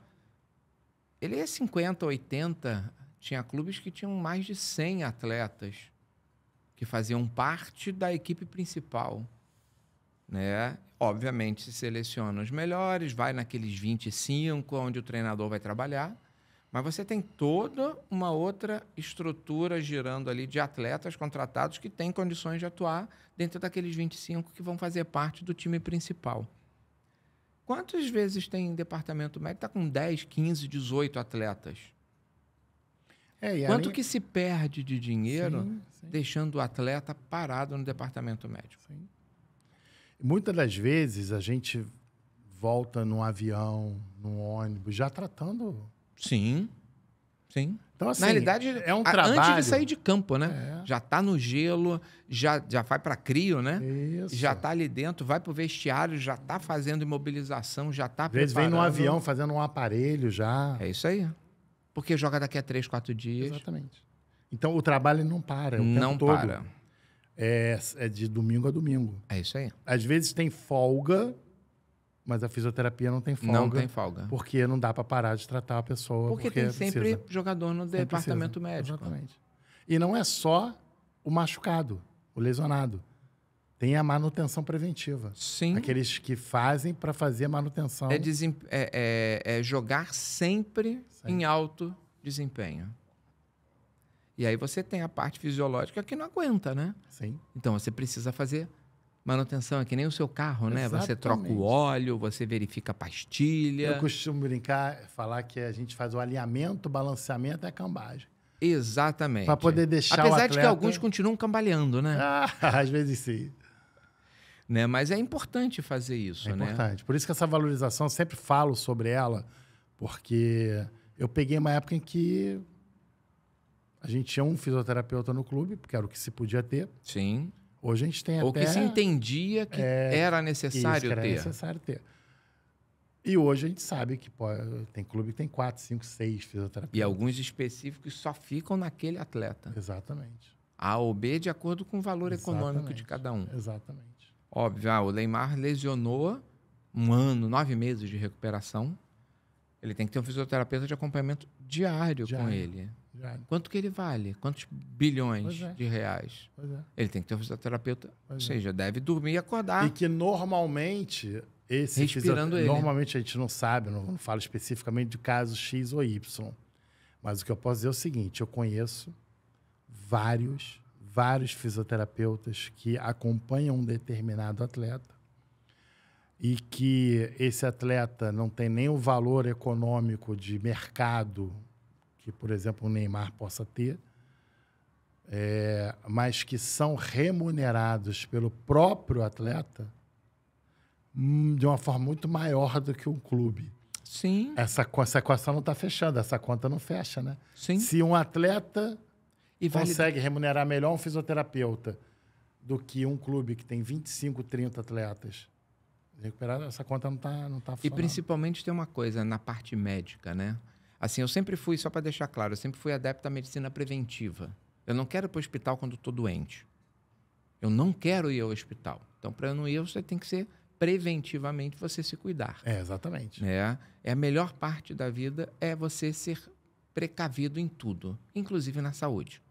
ele é 50, 80. Tinha clubes que tinham mais de 100 atletas que faziam parte da equipe principal, né? Obviamente, se seleciona os melhores, vai naqueles 25, onde o treinador vai trabalhar, mas você tem toda uma outra estrutura girando ali de atletas contratados que têm condições de atuar dentro daqueles 25 que vão fazer parte do time principal. Quantas vezes tem departamento médico? Está com 10, 15, 18 atletas. Quanto que se perde de dinheiro deixando o atleta parado no departamento médico? Sim. Muitas das vezes a gente volta num avião, num ônibus, já tratando. Sim. Então, assim, na realidade, é um trabalho. Antes de sair de campo, né? Já está no gelo, já vai para crio, né? Isso. Já está ali dentro, vai para o vestiário, já está fazendo imobilização, já está preparando. Às vezes vem num avião fazendo um aparelho já. É isso aí. Porque joga daqui a 3, 4 dias. Exatamente. Então, o trabalho não para. Não para. É de domingo a domingo. É isso aí. Às vezes tem folga, mas a fisioterapia não tem folga. Não tem folga. Porque não dá para parar de tratar a pessoa. Porque tem sempre jogador no departamento médico. Exatamente. E não é só o machucado, o lesionado. Tem a manutenção preventiva. Sim. Aqueles que fazem para fazer a manutenção. É jogar sempre em alto desempenho. E aí você tem a parte fisiológica que não aguenta, né? Sim. Então você precisa fazer manutenção, é que nem o seu carro, né? Exatamente. Você troca o óleo, você verifica a pastilha. Eu costumo brincar, falar que a gente faz o alinhamento, o balanceamento e a cambagem. Exatamente. Para poder deixar Apesar o atleta... de que alguns continuam cambaleando, né? Às vezes sim. Né? Mas é importante fazer isso, né? É importante. Por isso que essa valorização, eu sempre falo sobre ela, porque eu peguei uma época em que a gente tinha um fisioterapeuta no clube, porque era o que se podia ter. Sim. Hoje a gente tem Ou até... que se entendia que era necessário isso, que era ter. necessário ter. E hoje a gente sabe que tem clube que tem 4, 5, 6 fisioterapeutas. E alguns específicos só ficam naquele atleta. Exatamente. A ou B de acordo com o valor econômico de cada um. Exatamente. Óbvio, o Neymar lesionou 1 ano, 9 meses de recuperação. Ele tem que ter um fisioterapeuta de acompanhamento diário com ele. Diário. Quanto que ele vale? Quantos bilhões de reais? Pois é. Ele tem que ter um fisioterapeuta, ou seja, deve dormir e acordar. E que normalmente Respirando ele. Normalmente a gente não sabe, não falo especificamente de casos X ou Y. Mas o que eu posso dizer é o seguinte, eu conheço vários fisioterapeutas que acompanham um determinado atleta e que esse atleta não tem nem o valor econômico de mercado que, por exemplo, o Neymar possa ter, mas que são remunerados pelo próprio atleta de uma forma muito maior do que um clube. Sim. Essa equação não está fechando, essa conta não fecha, né? Sim. Se um atleta consegue remunerar melhor um fisioterapeuta do que um clube que tem 25, 30 atletas recuperados, essa conta não tá funcionando. E principalmente tem uma coisa na parte médica, né? Assim, eu sempre fui, só para deixar claro, eu sempre fui adepto à medicina preventiva. Eu não quero ir para o hospital quando estou doente. Eu não quero ir ao hospital. Então, para eu não ir, você tem que ser preventivamente você se cuidar. Exatamente. A melhor parte da vida é você ser precavido em tudo, inclusive na saúde.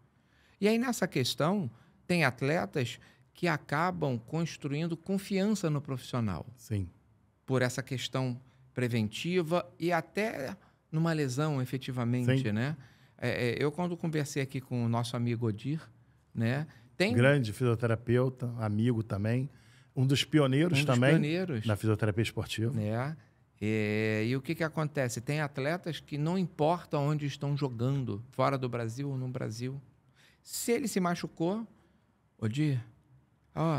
E aí, nessa questão, tem atletas que acabam construindo confiança no profissional. Sim. Por essa questão preventiva e até numa lesão, efetivamente, Sim. né? Eu, quando conversei aqui com o nosso amigo Odir, né? Tem grande fisioterapeuta, amigo também, um dos pioneiros na fisioterapia esportiva. E o que acontece? Tem atletas que não importa onde estão jogando, fora do Brasil ou no Brasil. Se ele se machucou, Odir,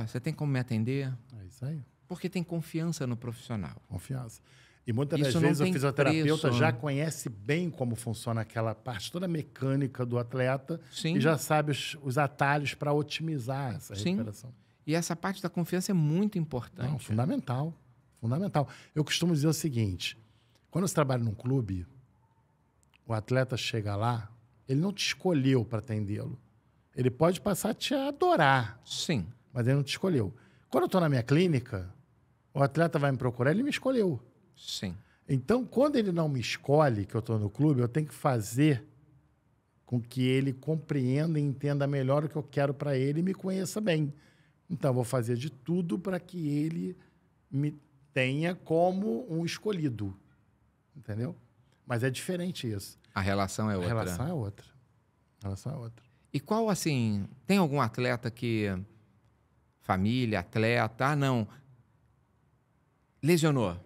você tem como me atender? É isso aí. Porque tem confiança no profissional. Confiança. E muitas das vezes o fisioterapeuta já conhece bem como funciona aquela parte toda mecânica do atleta. Sim. E já sabe os atalhos para otimizar essa recuperação. E essa parte da confiança é muito importante. Não, fundamental. Fundamental. Eu costumo dizer o seguinte, quando você trabalha num clube, o atleta chega lá, ele não te escolheu para atendê-lo. Ele pode passar a te adorar. Sim. Mas ele não te escolheu. Quando eu estou na minha clínica, o atleta vai me procurar, ele me escolheu. Sim. Então, quando ele não me escolhe, que eu estou no clube, eu tenho que fazer com que ele compreenda e entenda melhor o que eu quero para ele e me conheça bem. Então, eu vou fazer de tudo para que ele me tenha como um escolhido. Entendeu? Mas é diferente isso. A relação é outra. A relação é outra. A relação é outra. E qual, assim, tem algum atleta que... Família, atleta... não. Lesionou.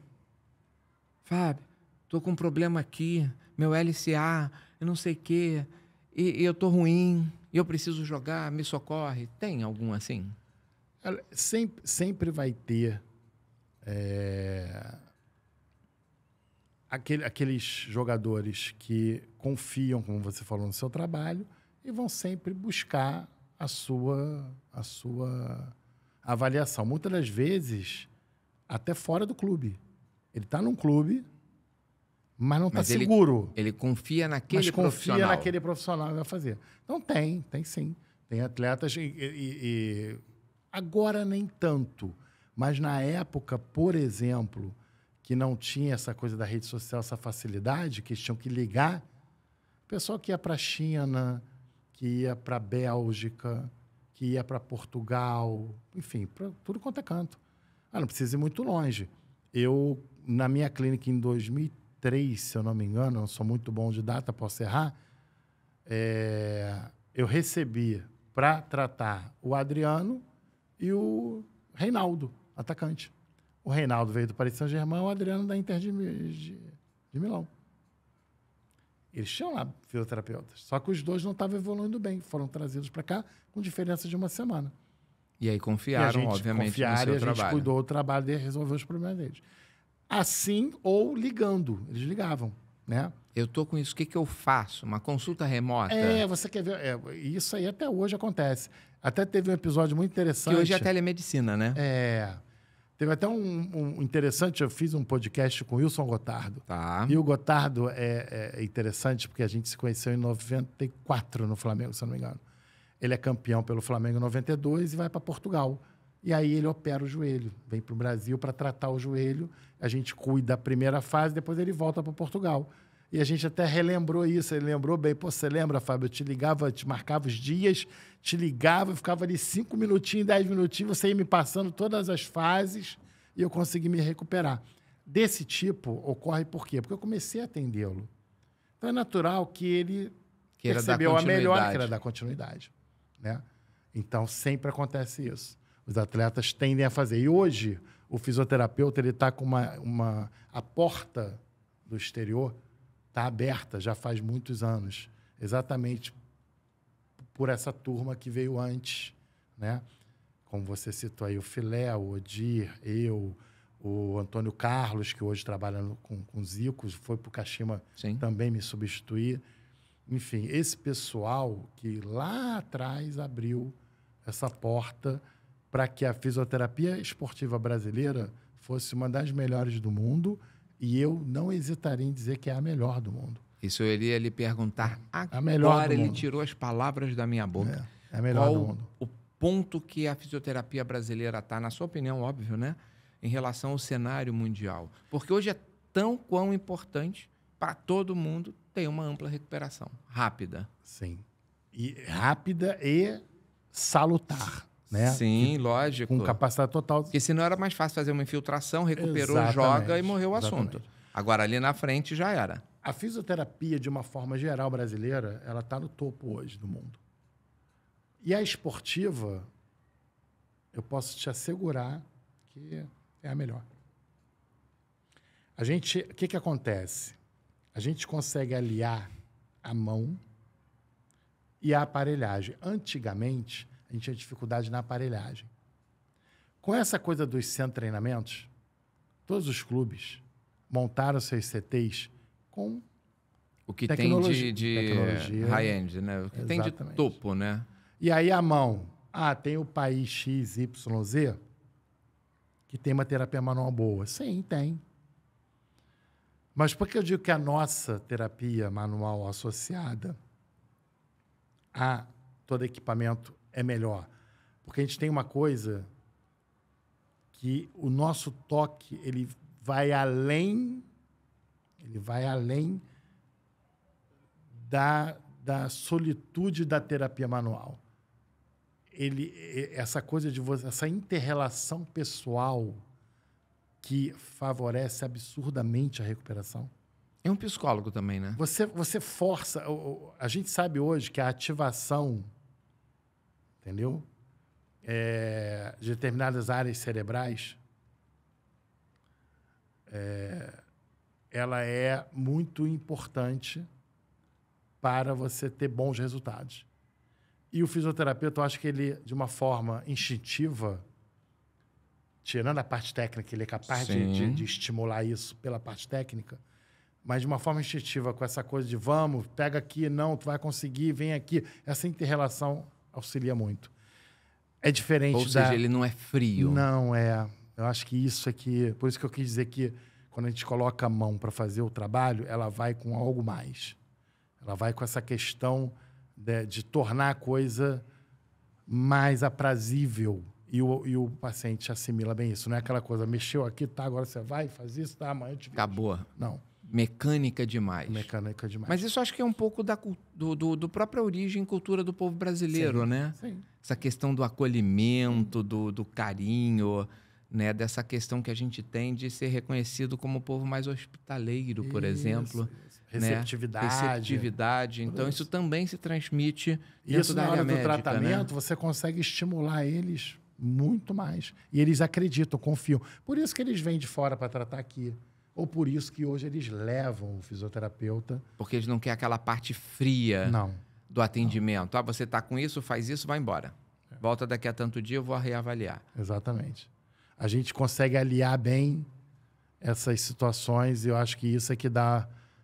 Fábio, tô com um problema aqui, meu LCA, eu não sei o quê, e eu tô ruim, e eu preciso jogar, me socorre. Tem algum assim? Sempre vai ter aqueles jogadores que confiam, como você falou, no seu trabalho e vão sempre buscar a sua avaliação. Muitas das vezes, até fora do clube. Ele está num clube, mas não está seguro. Ele confia naquele profissional. Confia naquele profissional que vai fazer. Então tem sim. Tem atletas agora nem tanto. Mas na época, por exemplo, que não tinha essa coisa da rede social, essa facilidade, que eles tinham que ligar, o pessoal que ia para a China, que ia para a Bélgica, que ia para Portugal, enfim, para tudo quanto é canto. Não precisa ir muito longe. Eu, na minha clínica em 2003, se eu não me engano, não sou muito bom de data, posso errar, eu recebi para tratar o Adriano e o Reinaldo, atacante. O Reinaldo veio do Paris Saint-Germain, o Adriano da Inter de Milão. Eles tinham lá fisioterapeutas, só que os dois não estavam evoluindo bem, foram trazidos para cá com diferença de uma semana. E aí confiaram, obviamente, no seu trabalho. A gente cuidou do trabalho dele, resolveu os problemas deles. Assim, ou ligando. Eles ligavam, né? Eu tô com isso, o que eu faço? Uma consulta remota? Você quer ver... isso aí até hoje acontece. Até teve um episódio muito interessante... Que hoje é a telemedicina, né? Teve até um interessante, eu fiz um podcast com o Wilson Gotardo. Tá. E o Gotardo é interessante porque a gente se conheceu em 94 no Flamengo, se eu não me engano. Ele é campeão pelo Flamengo em 92 e vai para Portugal. E aí ele opera o joelho, vem para o Brasil para tratar o joelho. A gente cuida da primeira fase, depois ele volta para Portugal. E a gente até relembrou isso, ele lembrou bem. Pô, você lembra, Fábio? Eu te ligava, te marcava os dias, te ligava, ficava ali 5 minutinhos, 10 minutinhos, você ia me passando todas as fases e eu consegui me recuperar. Desse tipo, ocorre por quê? Porque eu comecei a atendê-lo. Então é natural que ele percebeu a melhor, que era dar continuidade. Né? Então sempre acontece isso. Os atletas tendem a fazer. E hoje, o fisioterapeuta está com a porta do exterior está aberta já faz muitos anos, exatamente por essa turma que veio antes, né? Como você citou aí, o Filé, o Odir, eu, o Antônio Carlos, que hoje trabalha com o Zico, foi para o Kashima também me substituir. Enfim, esse pessoal que lá atrás abriu essa porta para que a fisioterapia esportiva brasileira fosse uma das melhores do mundo. E eu não hesitaria em dizer que é a melhor do mundo. Isso eu iria lhe perguntar agora. A melhor do ele mundo. Tirou as palavras da minha boca. É a melhor do mundo. O ponto que a fisioterapia brasileira está, na sua opinião, óbvio, né? Em relação ao cenário mundial. Porque hoje é tão quão importante para todo mundo ter uma ampla recuperação. Rápida. Sim. E rápida e salutar. Né? Sim, lógico. Com capacidade total. Porque senão era mais fácil fazer uma infiltração, recuperou, joga e morreu o assunto. Agora, ali na frente, já era. A fisioterapia, de uma forma geral brasileira, ela está no topo hoje do mundo. E a esportiva, eu posso te assegurar que é a melhor. O que acontece? A gente consegue aliar a mão e a aparelhagem. Antigamente, a gente tinha dificuldade na aparelhagem. Com essa coisa dos centros de treinamentos, todos os clubes montaram seus CTs com o que tecnologia, tem de high-end, né? O que tem de topo, né? E aí a mão, tem o país XYZ que tem uma terapia manual boa. Sim, tem. Mas por que eu digo que a nossa terapia manual associada a todo equipamento é melhor? Porque a gente tem uma coisa que o nosso toque ele vai além da solitude da terapia manual. Essa coisa de você, essa inter-relação pessoal que favorece absurdamente a recuperação. É um psicólogo também, né? Você força... A gente sabe hoje que a ativação, entendeu? De determinadas áreas cerebrais, ela é muito importante para você ter bons resultados. E o fisioterapeuta, eu acho que ele, de uma forma instintiva, tirando a parte técnica, ele é capaz de estimular isso pela parte técnica, mas de uma forma instintiva, com essa coisa de vamos, pega aqui, não, tu vai conseguir, vem aqui. Essa inter-relação auxilia muito. É diferente Ou seja, ele não é frio. Não é. Eu acho que isso aqui... Por isso que eu quis dizer que quando a gente coloca a mão para fazer o trabalho, ela vai com algo mais. Ela vai com essa questão de tornar a coisa mais aprazível. E o paciente assimila bem isso. Não é aquela coisa, mexeu aqui, tá, agora você vai, faz isso, tá, amanhã eu te vejo. Acabou. Não. Mecânica demais. Mecânica demais. Mas isso acho que é um pouco do própria origem e cultura do povo brasileiro, né? Sim. Essa questão do acolhimento, do carinho, né? Dessa questão que a gente tem de ser reconhecido como o povo mais hospitaleiro, por exemplo. Isso. Receptividade. Né? Receptividade. Então, isso também se transmite dentro isso, da na área hora do médica, tratamento, né? você consegue estimular eles muito mais. E eles acreditam, confiam. Por isso que eles vêm de fora para tratar aqui. Ou por isso que hoje eles levam o fisioterapeuta. Porque eles não querem aquela parte fria do atendimento. Não. Você está com isso, faz isso, vai embora. Volta daqui a tanto dia, eu vou reavaliar. Exatamente. A gente consegue aliar bem essas situações e eu acho que isso é que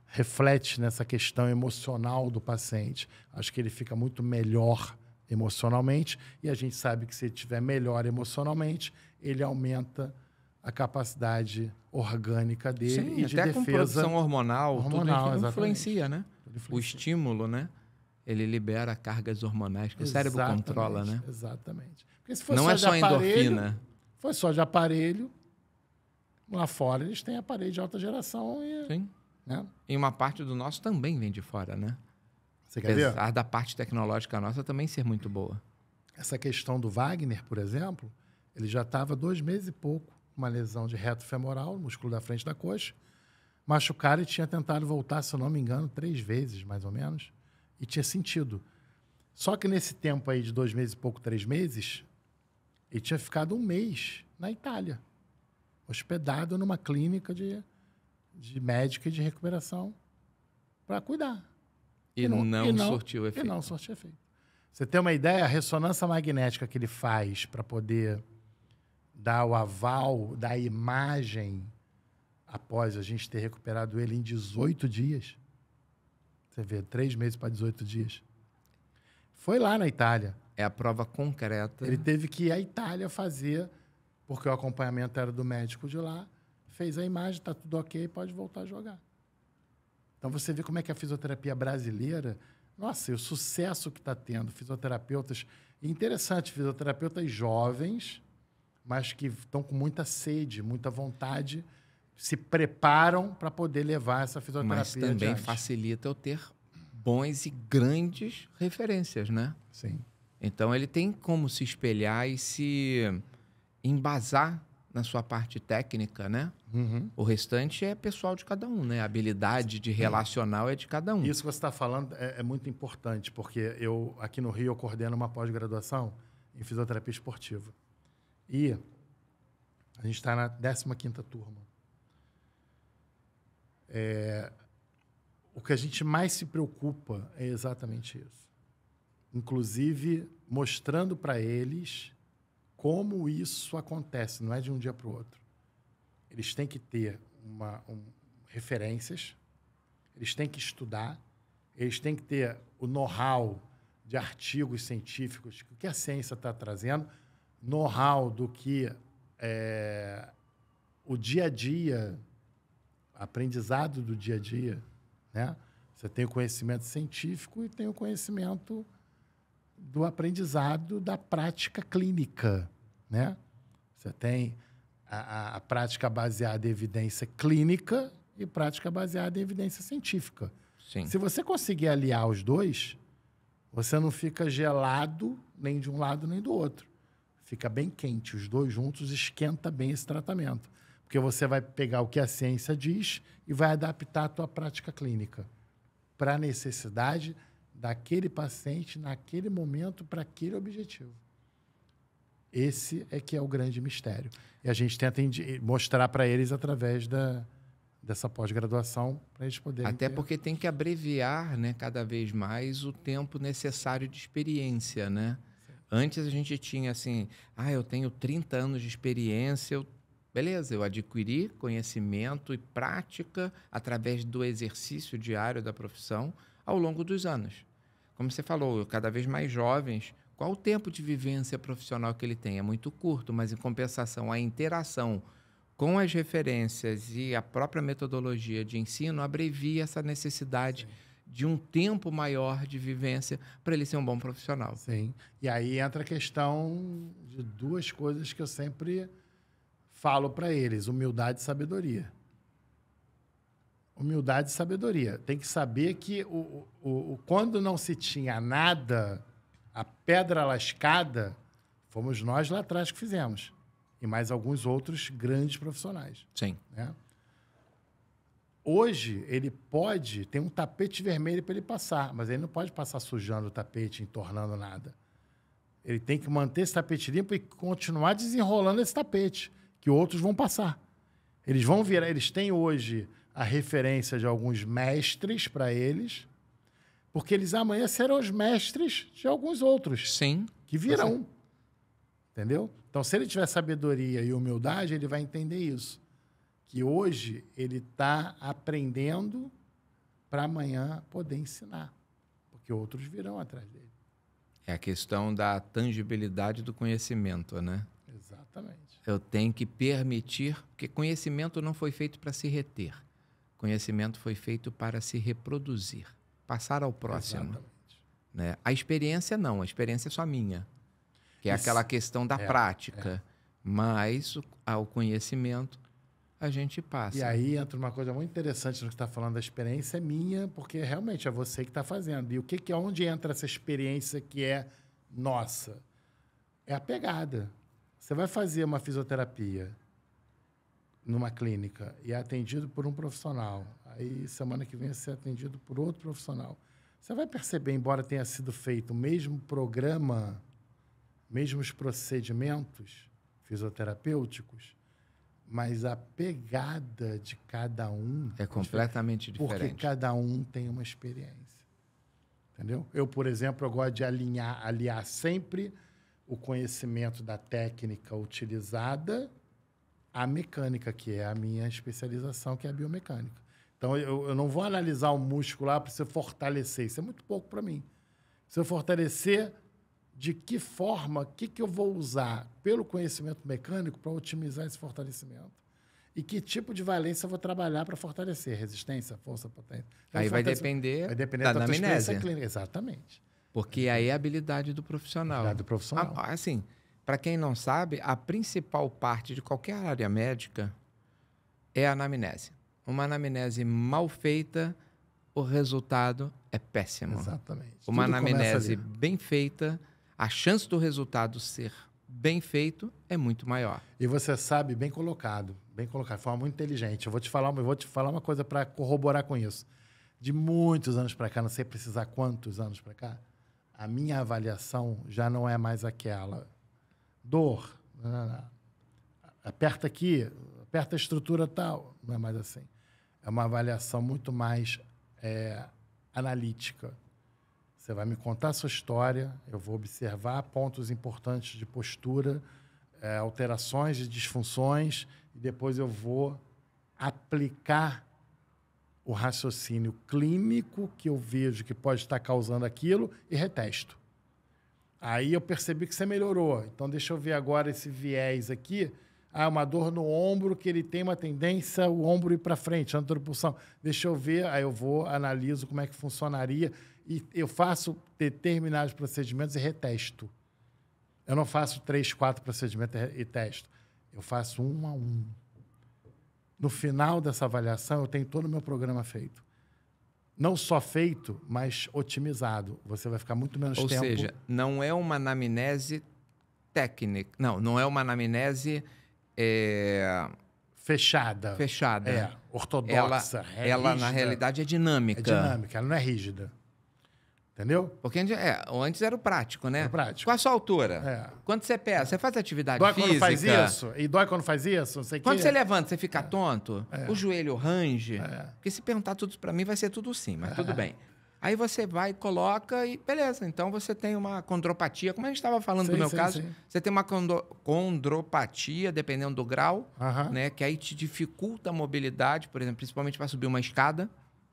reflete nessa questão emocional do paciente. Acho que ele fica muito melhor emocionalmente e a gente sabe que se ele estiver melhor emocionalmente, ele aumenta a capacidade orgânica dele Sim, e de até com defesa produção hormonal, hormonal, tudo influencia, né? Tudo influencia. O estímulo, né? Ele libera cargas hormonais que o cérebro controla, né? Exatamente. Porque se for Não só é de só aparelho, endorfina. foi só de aparelho, lá fora eles têm aparelho de alta geração e... Sim. Né? E uma parte do nosso também vem de fora, né? Você quer ver? Apesar da parte tecnológica nossa também ser muito boa. Essa questão do Wagner, por exemplo, ele já estava 2 meses e pouco com uma lesão de reto femoral, músculo da frente da coxa, machucaram e tinha tentado voltar, se eu não me engano, 3 vezes, mais ou menos, e tinha sentido. Só que nesse tempo aí de 2 meses e pouco, 3 meses, ele tinha ficado 1 mês na Itália, hospedado numa clínica de médica e de recuperação para cuidar. E não surtiu efeito. E não surtiu efeito. Você tem uma ideia? A ressonância magnética que ele faz para poder dar o aval da imagem após a gente ter recuperado ele em 18 dias. Você vê, 3 meses para 18 dias. Foi lá na Itália. É a prova concreta. Ele teve que ir à Itália fazer, porque o acompanhamento era do médico de lá, fez a imagem, está tudo ok, pode voltar a jogar. Então você vê como é que a fisioterapia brasileira, nossa, e o sucesso que está tendo, fisioterapeutas, e interessante, fisioterapeutas jovens, mas que estão com muita sede, muita vontade, se preparam para poder levar essa fisioterapia Mas também adiante. facilita eu ter bons e grandes referências, né? Sim. Então ele tem como se espelhar e se embasar na sua parte técnica, né? Uhum. O restante é pessoal de cada um, né? A habilidade de relacional é de cada um. Isso que você está falando é muito importante, porque eu, aqui no Rio, eu coordeno uma pós-graduação em fisioterapia esportiva. E a gente está na 15ª turma. O que a gente mais se preocupa é exatamente isso. Inclusive, mostrando para eles como isso acontece, não é de um dia para o outro. Eles têm que ter referências, eles têm que estudar, eles têm que ter o know-how de artigos científicos, o que a ciência está trazendo, know-how do que o dia a dia, aprendizado do dia a dia, né? Você tem o conhecimento científico e tem o conhecimento do aprendizado da prática clínica, né? Você tem a prática baseada em evidência clínica e prática baseada em evidência científica. Sim. Se você conseguir aliar os dois, você não fica gelado nem de um lado nem do outro. Fica bem quente. Os dois juntos esquenta bem esse tratamento. Porque você vai pegar o que a ciência diz e vai adaptar a tua prática clínica para a necessidade daquele paciente, naquele momento, para aquele objetivo. Esse é que é o grande mistério. E a gente tenta mostrar para eles através dessa pós-graduação, para eles poderem Até porque tem que abreviar, né, cada vez mais o tempo necessário de experiência, né? Sim. Antes a gente tinha assim, eu tenho 30 anos de experiência, beleza, eu adquiri conhecimento e prática através do exercício diário da profissão ao longo dos anos. Como você falou, cada vez mais jovens, qual o tempo de vivência profissional que ele tem? É muito curto, mas em compensação, a interação com as referências e a própria metodologia de ensino abrevia essa necessidade de um tempo maior de vivência para ele ser um bom profissional. Sim. E aí entra a questão de 2 coisas que eu sempre falo para eles: humildade e sabedoria. Humildade e sabedoria. Tem que saber que quando não se tinha nada, a pedra lascada, fomos nós lá atrás que fizemos. E mais alguns outros grandes profissionais. Sim. Né? Hoje, ele pode ter um tapete vermelho para ele passar, mas ele não pode passar sujando o tapete, entornando nada. Ele tem que manter esse tapete limpo e continuar desenrolando esse tapete, que outros vão passar. Eles vão virar, eles têm hoje a referência de alguns mestres para eles, porque eles amanhã serão os mestres de alguns outros. Sim. Que virão. Entendeu? Então, se ele tiver sabedoria e humildade, ele vai entender isso. Que hoje ele está aprendendo para amanhã poder ensinar. Porque outros virão atrás dele. É a questão da tangibilidade do conhecimento, né? Exatamente. Eu tenho que permitir, porque conhecimento não foi feito para se reter. Conhecimento foi feito para se reproduzir, passar ao próximo. Exatamente. Né? A experiência não, a experiência é só minha, que é aquela questão da prática. Mas ao conhecimento a gente passa. E aí entra uma coisa muito interessante no que está falando, da experiência é minha, porque realmente é você que está fazendo. E o que é onde entra essa experiência que é nossa? É a pegada. Você vai fazer uma fisioterapia numa clínica e é atendido por um profissional. Aí, semana que vem, vai ser atendido por outro profissional. Você vai perceber, embora tenha sido feito o mesmo programa, mesmos procedimentos fisioterapêuticos, mas a pegada de cada um é completamente diferente. Porque cada um tem uma experiência. Entendeu? Eu, por exemplo, eu gosto de aliar sempre o conhecimento da técnica utilizada à mecânica, que é a minha especialização, que é a biomecânica. Então, eu não vou analisar o músculo lá para você fortalecer. Isso é muito pouco para mim. Se eu fortalecer, de que forma, o que eu vou usar pelo conhecimento mecânico para otimizar esse fortalecimento? E que tipo de valência eu vou trabalhar para fortalecer? Resistência, força, potência? Aí vai depender da anamnese. Exatamente. Porque aí é a habilidade do profissional. Habilidade do profissional. Assim, para quem não sabe, a principal parte de qualquer área médica é a anamnese. Uma anamnese mal feita, o resultado é péssimo. Exatamente. Uma anamnese bem feita, a chance do resultado ser bem feito é muito maior. E você sabe, bem colocado, de forma muito inteligente. Eu vou te falar uma coisa para corroborar com isso. De muitos anos para cá, não sei precisar quantos anos para cá, a minha avaliação já não é mais aquela. Dor, não. Aperta aqui, aperta a estrutura tal. Não é mais assim. É uma avaliação muito mais analítica. Você vai me contar a sua história, eu vou observar pontos importantes de postura, alterações e disfunções, e depois eu vou aplicar o raciocínio clínico que eu vejo que pode estar causando aquilo e retesto. Aí eu percebi que você melhorou. Então, deixa eu ver agora esse viés aqui. Uma dor no ombro, que ele tem uma tendência o ombro ir para frente, anteropulsão. Deixa eu ver, aí eu vou, analiso como é que funcionaria e eu faço determinados procedimentos e retesto. Eu não faço 3, 4 procedimentos e testo. Eu faço 1 a 1. No final dessa avaliação, eu tenho todo o meu programa feito. Não só feito, mas otimizado. Você vai ficar muito menos tempo... Ou seja, não é uma anamnese técnica. Não é uma anamnese... Fechada. Ortodoxa. Ela na realidade, é dinâmica. É dinâmica, ela não é rígida. Entendeu? Porque antes era o prático, né? Era prático. Qual a sua altura? Quando você pesa? Você faz atividade dói física? Quando faz isso? E dói quando faz isso? Não sei quando quê. você levanta, você fica tonto? O joelho range? Porque se perguntar tudo para mim, vai ser tudo sim, mas tudo bem. Aí você vai, coloca e beleza. Então você tem uma condropatia. Como a gente estava falando no meu caso, você tem uma condropatia, dependendo do grau, né? Que aí te dificulta a mobilidade, por exemplo, principalmente para subir uma escada,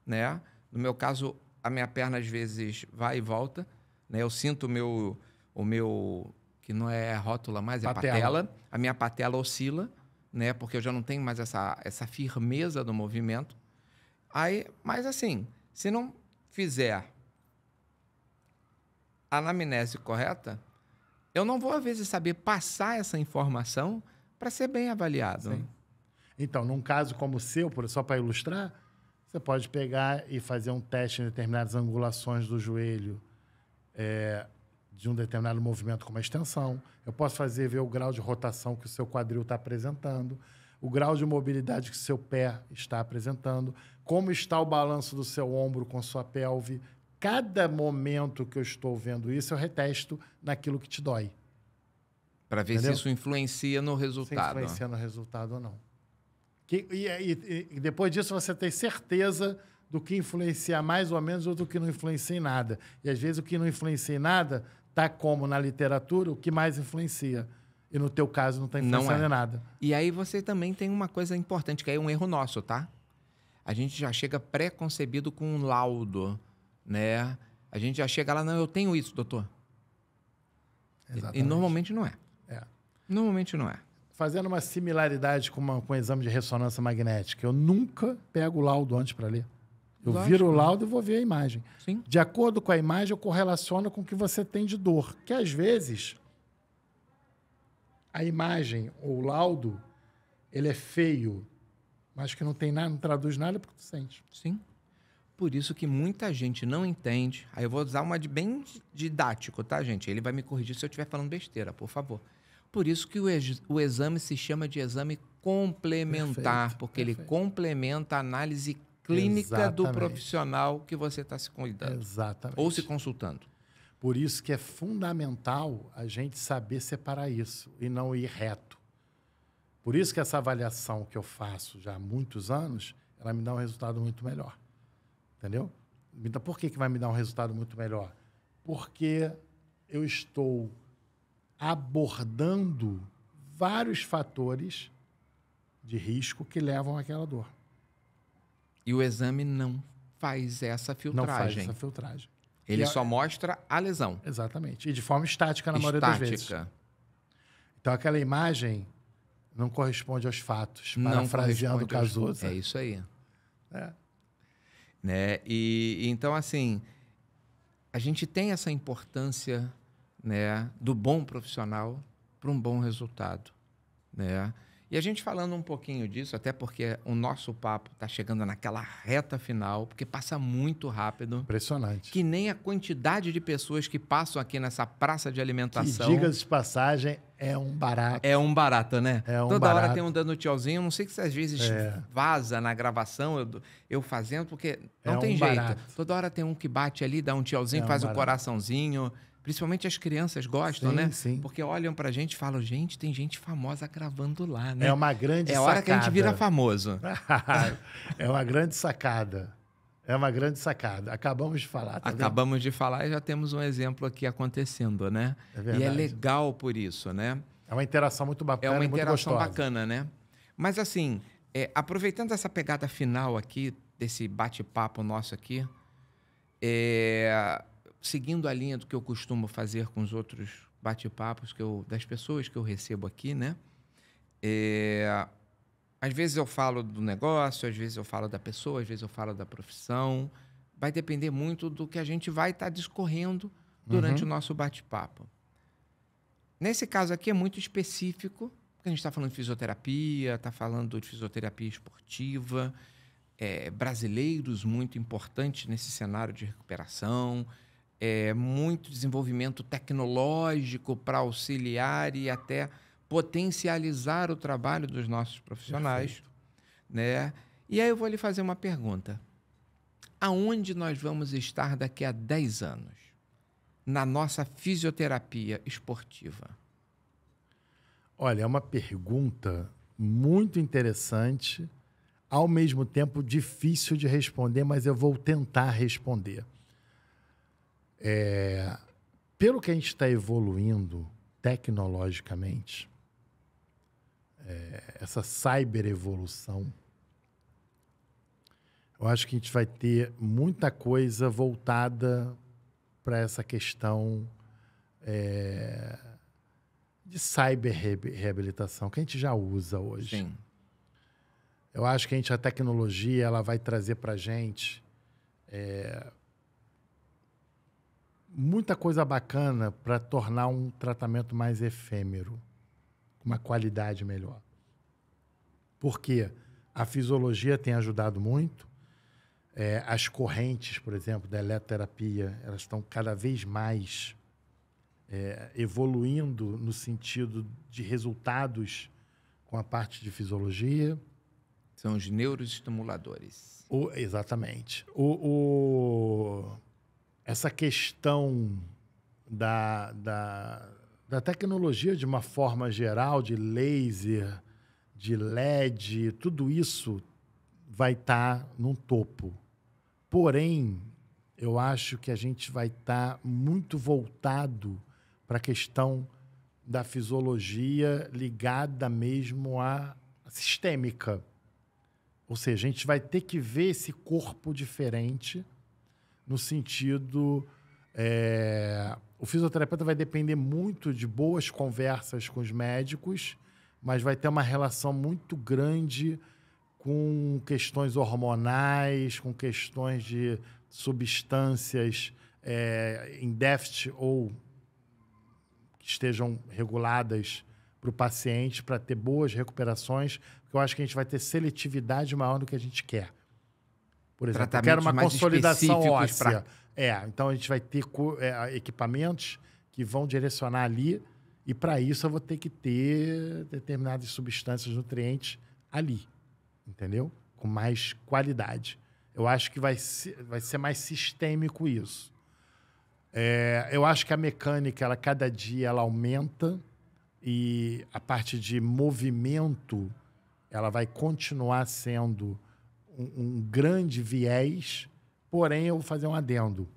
né? No meu caso, a minha perna às vezes vai e volta, né? Eu sinto o meu que não é rótula mais, é patela. A minha patela oscila, né? Porque eu já não tenho mais essa firmeza do movimento. Mas assim, se não fizer a anamnese correta, eu não vou, às vezes, saber passar essa informação para ser bem avaliado. Sim. Então, num caso como o seu, só para ilustrar, você pode pegar e fazer um teste em determinadas angulações do joelho de um determinado movimento como a extensão. Eu posso ver o grau de rotação que o seu quadril está apresentando, o grau de mobilidade que o seu pé está apresentando, como está o balanço do seu ombro com sua pelve. Cada momento que eu estou vendo isso, eu retesto naquilo que te dói. Para ver se isso influencia no resultado. Se influencia no resultado ou não. E depois disso, você tem certeza do que influencia mais ou menos ou do que não influencia em nada. E, às vezes, o que não influencia em nada está como na literatura o que mais influencia. E, no teu caso, não está influenciando em nada. E aí você também tem uma coisa importante, que é um erro nosso, tá? A gente já chega pré-concebido com um laudo, né? A gente já chega lá, não, eu tenho isso, doutor. Exatamente. E normalmente não é. Normalmente não é. Fazendo uma similaridade com o exame de ressonância magnética, eu nunca pego o laudo antes para ler. Eu viro o laudo e vou ver a imagem. Sim. De acordo com a imagem, eu correlaciono com o que você tem de dor. Que às vezes a imagem ou o laudo, ele é feio, mas que não tem nada, não traduz nada porque tu sente. Sim. Por isso que muita gente não entende. Aí eu vou usar uma de bem didático, tá, gente? Ele vai me corrigir se eu estiver falando besteira, por favor. Por isso que o exame se chama de exame complementar, porque ele complementa a análise clínica do profissional que você está se cuidando. Exatamente. Ou se consultando. Por isso que é fundamental a gente saber separar isso e não ir reto. Por isso que essa avaliação que eu faço já há muitos anos, ela me dá um resultado muito melhor. Entendeu? Então, por que vai me dar um resultado muito melhor? Porque eu estou abordando vários fatores de risco que levam àquela dor. E o exame não faz essa filtragem. Não faz essa filtragem. Ele só mostra a lesão. Exatamente. E de forma estática na maioria das vezes. Então, aquela imagem não corresponde aos fatos, parafraseando o Cazuza. É isso aí. É. Né? E então, assim, a gente tem essa importância, né, do bom profissional para um bom resultado, né? E a gente falando um pouquinho disso, até porque o nosso papo está chegando naquela reta final, porque passa muito rápido. Impressionante. Que nem a quantidade de pessoas que passam aqui nessa praça de alimentação. Que, diga-se de passagem, é um barato. É um barato, né? É um Toda barato. hora tem um dando tchauzinho. Não sei se às vezes vaza na gravação, eu fazendo, porque não tem jeito. Barato. Toda hora tem um que bate ali, dá um tchauzinho, faz o coraçãozinho. Principalmente as crianças gostam, né? Sim. Porque olham pra gente e falam, gente, tem gente famosa gravando lá, né? É uma grande sacada. É hora que a gente vira famoso. É uma grande sacada. É uma grande sacada. Acabamos de falar. Tá Acabamos vendo? de falar e já temos um exemplo aqui acontecendo, né? É verdade. E é legal por isso, né? É uma interação muito bacana. É uma interação muito bacana, né? Mas assim, aproveitando essa pegada final aqui, desse bate-papo nosso aqui, seguindo a linha do que eu costumo fazer com os outros bate-papos das pessoas que eu recebo aqui, né? Às vezes eu falo do negócio, às vezes eu falo da pessoa, às vezes eu falo da profissão. Vai depender muito do que a gente vai estar discorrendo durante o nosso bate-papo. Nesse caso aqui é muito específico, porque a gente está falando de fisioterapia, está falando de fisioterapia esportiva, brasileiros muito importantes nesse cenário de recuperação, muito desenvolvimento tecnológico para auxiliar e até potencializar o trabalho dos nossos profissionais, né? E aí eu vou lhe fazer uma pergunta. Aonde nós vamos estar daqui a 10 anos na nossa fisioterapia esportiva? Olha, é uma pergunta muito interessante, ao mesmo tempo difícil de responder, mas eu vou tentar responder. Pelo que a gente está evoluindo tecnologicamente, essa cyber-evolução, eu acho que a gente vai ter muita coisa voltada para essa questão de cyber-reabilitação, que a gente já usa hoje. Sim. Eu acho que a tecnologia ela vai trazer para a gente muita coisa bacana para tornar um tratamento mais efêmero, com uma qualidade melhor. Porque a fisiologia tem ajudado muito, as correntes, por exemplo, da eletroterapia, elas estão cada vez mais evoluindo no sentido de resultados com a parte de fisiologia. São os neuroestimuladores. Exatamente. Essa questão da tecnologia de uma forma geral, de laser, de LED, tudo isso vai estar num topo. Porém, eu acho que a gente vai estar muito voltado para a questão da fisiologia ligada mesmo à sistêmica. Ou seja, a gente vai ter que ver esse corpo diferente no sentido O fisioterapeuta vai depender muito de boas conversas com os médicos, mas vai ter uma relação muito grande com questões hormonais, com questões de substâncias em déficit ou que estejam reguladas para o paciente, para ter boas recuperações, porque eu acho que a gente vai ter seletividade maior do que a gente quer. Por exemplo, eu quero uma consolidação óssea. Então a gente vai ter equipamentos que vão direcionar ali, e para isso eu vou ter que ter determinadas substâncias, nutrientes ali, entendeu? Com mais qualidade. Eu acho que vai ser mais sistêmico isso. Eu acho que a mecânica, cada dia, ela aumenta, e a parte de movimento, ela vai continuar sendo um grande viés, porém eu vou fazer um adendo.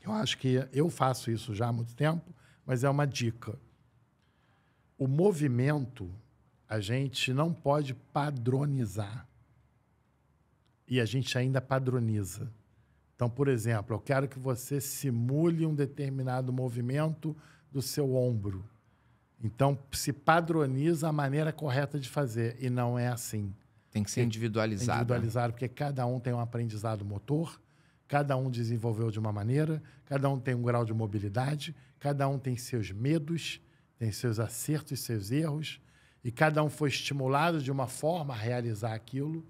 Eu acho que eu faço isso já há muito tempo, mas é uma dica. O movimento, a gente não pode padronizar. E a gente ainda padroniza. Então, por exemplo, eu quero que você simule um determinado movimento do seu ombro. Então, se padroniza a maneira correta de fazer. E não é assim. Tem que ser individualizado. Individualizado, porque cada um tem um aprendizado motor, cada um desenvolveu de uma maneira, cada um tem um grau de mobilidade, cada um tem seus medos, tem seus acertos e seus erros, e cada um foi estimulado de uma forma a realizar aquilo,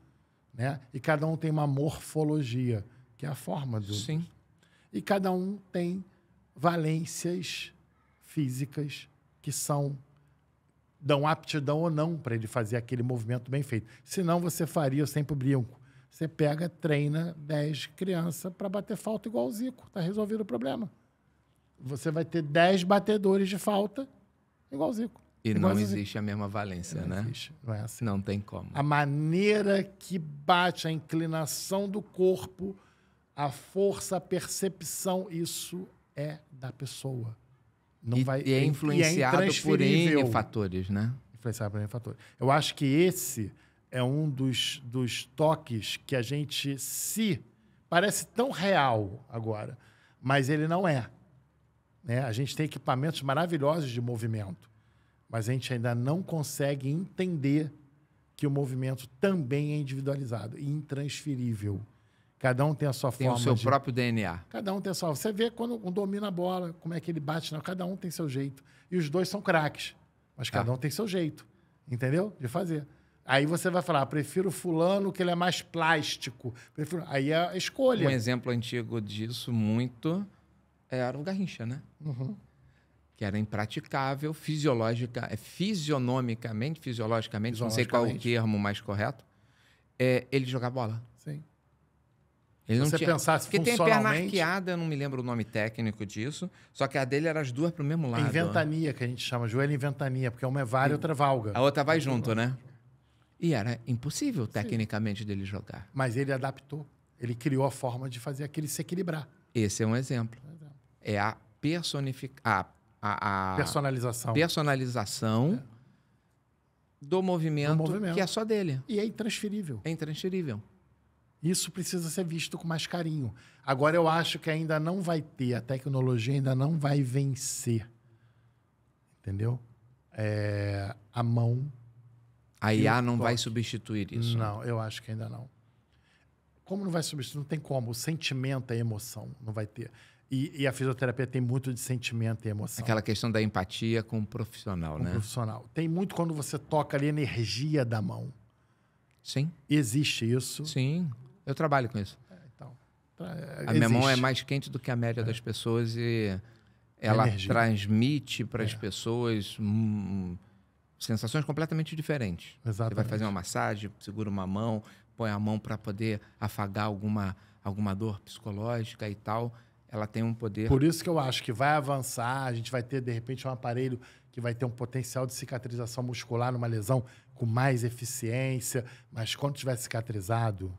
né? E cada um tem uma morfologia, que é a forma do... Sim. E cada um tem valências físicas que dão aptidão ou não para ele fazer aquele movimento bem feito. Senão você faria, eu sempre brinco, você treina 10 crianças para bater falta igual o Zico. Está resolvido o problema. Você vai ter 10 batedores de falta igual o Zico. E não existe a mesma valência, né? Não existe, não é assim. Não tem como. A maneira que bate, a inclinação do corpo, a força, a percepção, isso é da pessoa. Não é influenciado por N fatores, né? Influenciado por N fatores. Eu acho que esse é um dos toques que a gente parece tão real agora, mas ele não é. Né? A gente tem equipamentos maravilhosos de movimento, mas a gente ainda não consegue entender que o movimento também é individualizado e intransferível. Cada um tem a sua forma. Tem o seu próprio DNA. Cada um tem a sua... Você vê quando um domina a bola, como é que ele bate. Cada um tem seu jeito. E os dois são craques. Mas cada um tem seu jeito. Entendeu? De fazer. Aí você vai falar, prefiro fulano que ele é mais plástico. Aí é a escolha. Um exemplo antigo disso muito era o Garrincha, né? Uhum. Que era impraticável, fisionomicamente, não sei qual é o termo mais correto, ele jogar bola. Sim. Ele não você tinha... pensasse Porque funcionalmente... tem a perna arqueada, eu não me lembro o nome técnico disso, só que a dele era as duas para o mesmo lado. Inventania, que a gente chama, joelho em ventania, porque uma é vara e outra é valga. A outra vai junto, né? E era impossível, tecnicamente, dele jogar. Mas ele adaptou. Ele criou a forma de fazer aquele se equilibrar. Esse é um exemplo. É a personalização do movimento que é só dele. E é intransferível. É intransferível. Isso precisa ser visto com mais carinho. Agora, eu acho que ainda não vai ter, a tecnologia ainda não vai vencer. Entendeu? A mão. A IA não vai substituir isso. Não, eu acho que ainda não. Como não vai substituir? Não tem como. O sentimento, a emoção, não vai ter. E a fisioterapia tem muito de sentimento e emoção. Aquela questão da empatia com o profissional, né? Profissional. Tem muito quando você toca ali a energia da mão. Sim. Existe isso. Sim. Eu trabalho com isso. A minha mão é mais quente do que a média das pessoas e ela transmite para as pessoas sensações completamente diferentes. Exatamente. Você vai fazer uma massagem, segura uma mão, põe a mão para poder afagar alguma dor psicológica e tal. Ela tem um poder... Por isso que eu acho que vai avançar, a gente vai ter, de repente, um aparelho que vai ter um potencial de cicatrização muscular numa lesão com mais eficiência, mas quando tiver cicatrizado,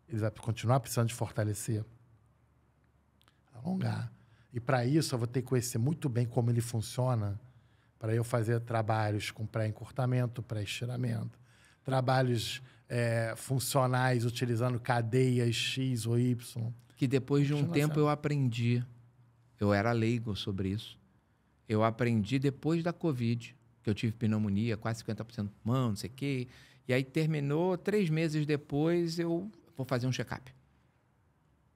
ele vai continuar precisando de fortalecer, alongar. E para isso, eu vou ter que conhecer muito bem como ele funciona, para eu fazer trabalhos com pré-encurtamento, pré-estiramento, trabalhos funcionais utilizando cadeias X ou Y. Que depoois de um tempo eu aprendi. Eu era leigo sobre isso. Eu aprendi depois da Covid, que eu tive pneumonia, quase 50% pulmão, não sei o quê. E aí terminou, 3 meses depois, eu vou fazer um check-up.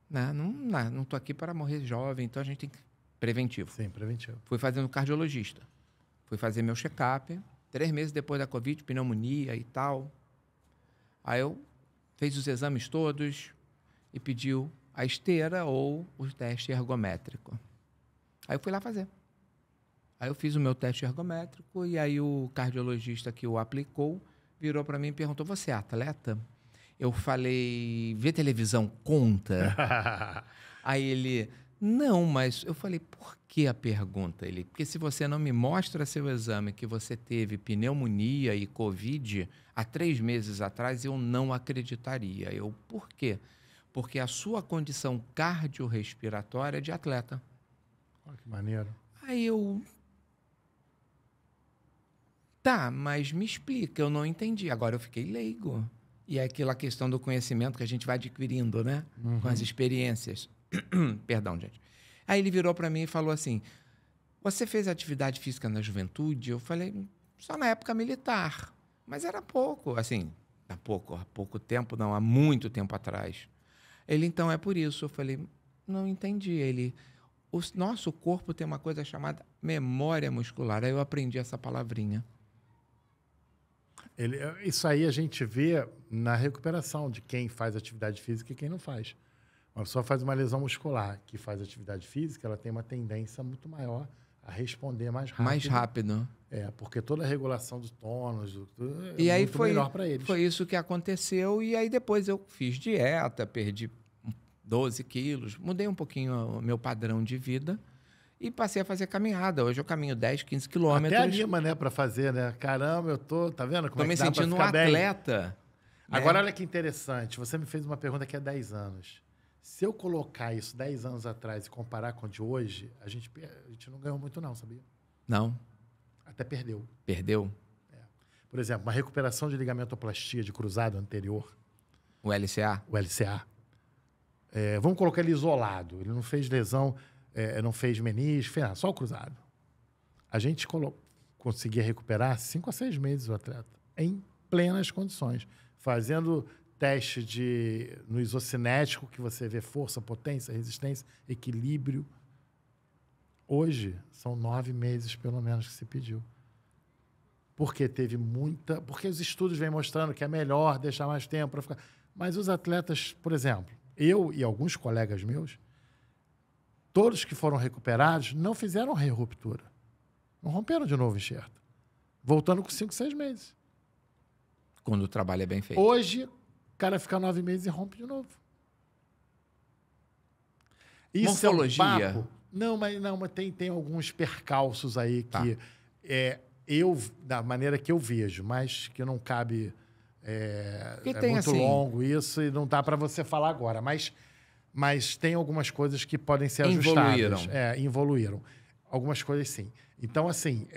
Não estou aqui para morrer jovem, então a gente tem que... Preventivo. Sim, preventivo. Fui fazer no cardiologista. Fui fazer meu check-up. 3 meses depois da Covid, pneumonia e tal. Aí eu fiz os exames todos e pediu a esteira ou o teste ergométrico. Aí eu fui lá fazer. Aí eu fiz o meu teste ergométrico e aí o cardiologista que o aplicou virou para mim e perguntou: você é atleta? Eu falei: vê televisão conta? Aí ele: não, mas eu falei: por que a pergunta? Ele: porque se você não me mostra seu exame que você teve pneumonia e Covid há 3 meses atrás, eu não acreditaria. Eu: por quê? Porque a sua condição cardiorrespiratória é de atleta. Olha que maneiro. Aí eu... Tá, mas me explica, eu não entendi. Agora eu fiquei leigo. E é aquela questão do conhecimento que a gente vai adquirindo, né? Uhum. Com as experiências. Perdão, gente. Aí ele virou para mim e falou assim: você fez atividade física na juventude? Eu falei: só na época militar. Mas era pouco, assim, há pouco tempo, não, há muito tempo atrás. Ele: então é por isso. Eu falei: não entendi. Ele: o nosso corpo tem uma coisa chamada memória muscular. Aí eu aprendi essa palavrinha. Isso aí a gente vê na recuperação de quem faz atividade física e quem não faz. Uma pessoa faz uma lesão muscular que faz atividade física, ela tem uma tendência muito maior a responder mais rápido. Mais rápido. Porque toda a regulação dos tônus e aí muito melhor para eles. Foi isso que aconteceu. E aí depois eu fiz dieta, perdi 12 quilos, mudei um pouquinho o meu padrão de vida e passei a fazer caminhada. Hoje eu caminho 10, 15 quilômetros. Até anima, né, para fazer, né? Caramba, eu tô... Tá vendo como tô é que me dá sentindo um pra ficar atleta. Bem? Agora, olha que interessante. Você me fez uma pergunta que é 10 anos. Se eu colocar isso 10 anos atrás e comparar com o de hoje, a gente não ganhou muito não, sabia? Não. Até perdeu. Perdeu? Por exemplo, uma recuperação de ligamentoplastia de cruzado anterior. O LCA? O LCA. Vamos colocar ele isolado. Ele não fez lesão, não fez menisco, fez nada, só o cruzado. A gente conseguia recuperar 5 a 6 meses o atleta, em plenas condições. Fazendo teste no isocinético, que você vê força, potência, resistência, equilíbrio. Hoje, são 9 meses, pelo menos, que se pediu. Porque porque os estudos vêm mostrando que é melhor deixar mais tempo para ficar... Mas os atletas, por exemplo, eu e alguns colegas meus, todos que foram recuperados não fizeram re-ruptura. Não romperam de novo o enxerto. Voltando com 5, 6 meses. Quando o trabalho é bem feito. Hoje, o cara fica 9 meses e rompe de novo. Isso morfologia? É um papo. Não, mas tem alguns percalços aí que da maneira que eu vejo, mas que não cabe... É muito longo isso e não dá para você falar agora. Mas tem algumas coisas que podem ser ajustadas. Evoluíram. Algumas coisas, sim. Então, assim,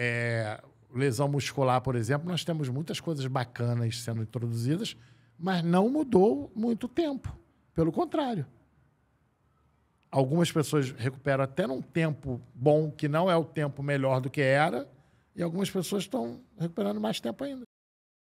lesão muscular, por exemplo, nós temos muitas coisas bacanas sendo introduzidas, mas não mudou muito tempo. Pelo contrário. Algumas pessoas recuperam até num tempo bom, que não é o tempo melhor do que era, e algumas pessoas estão recuperando mais tempo ainda.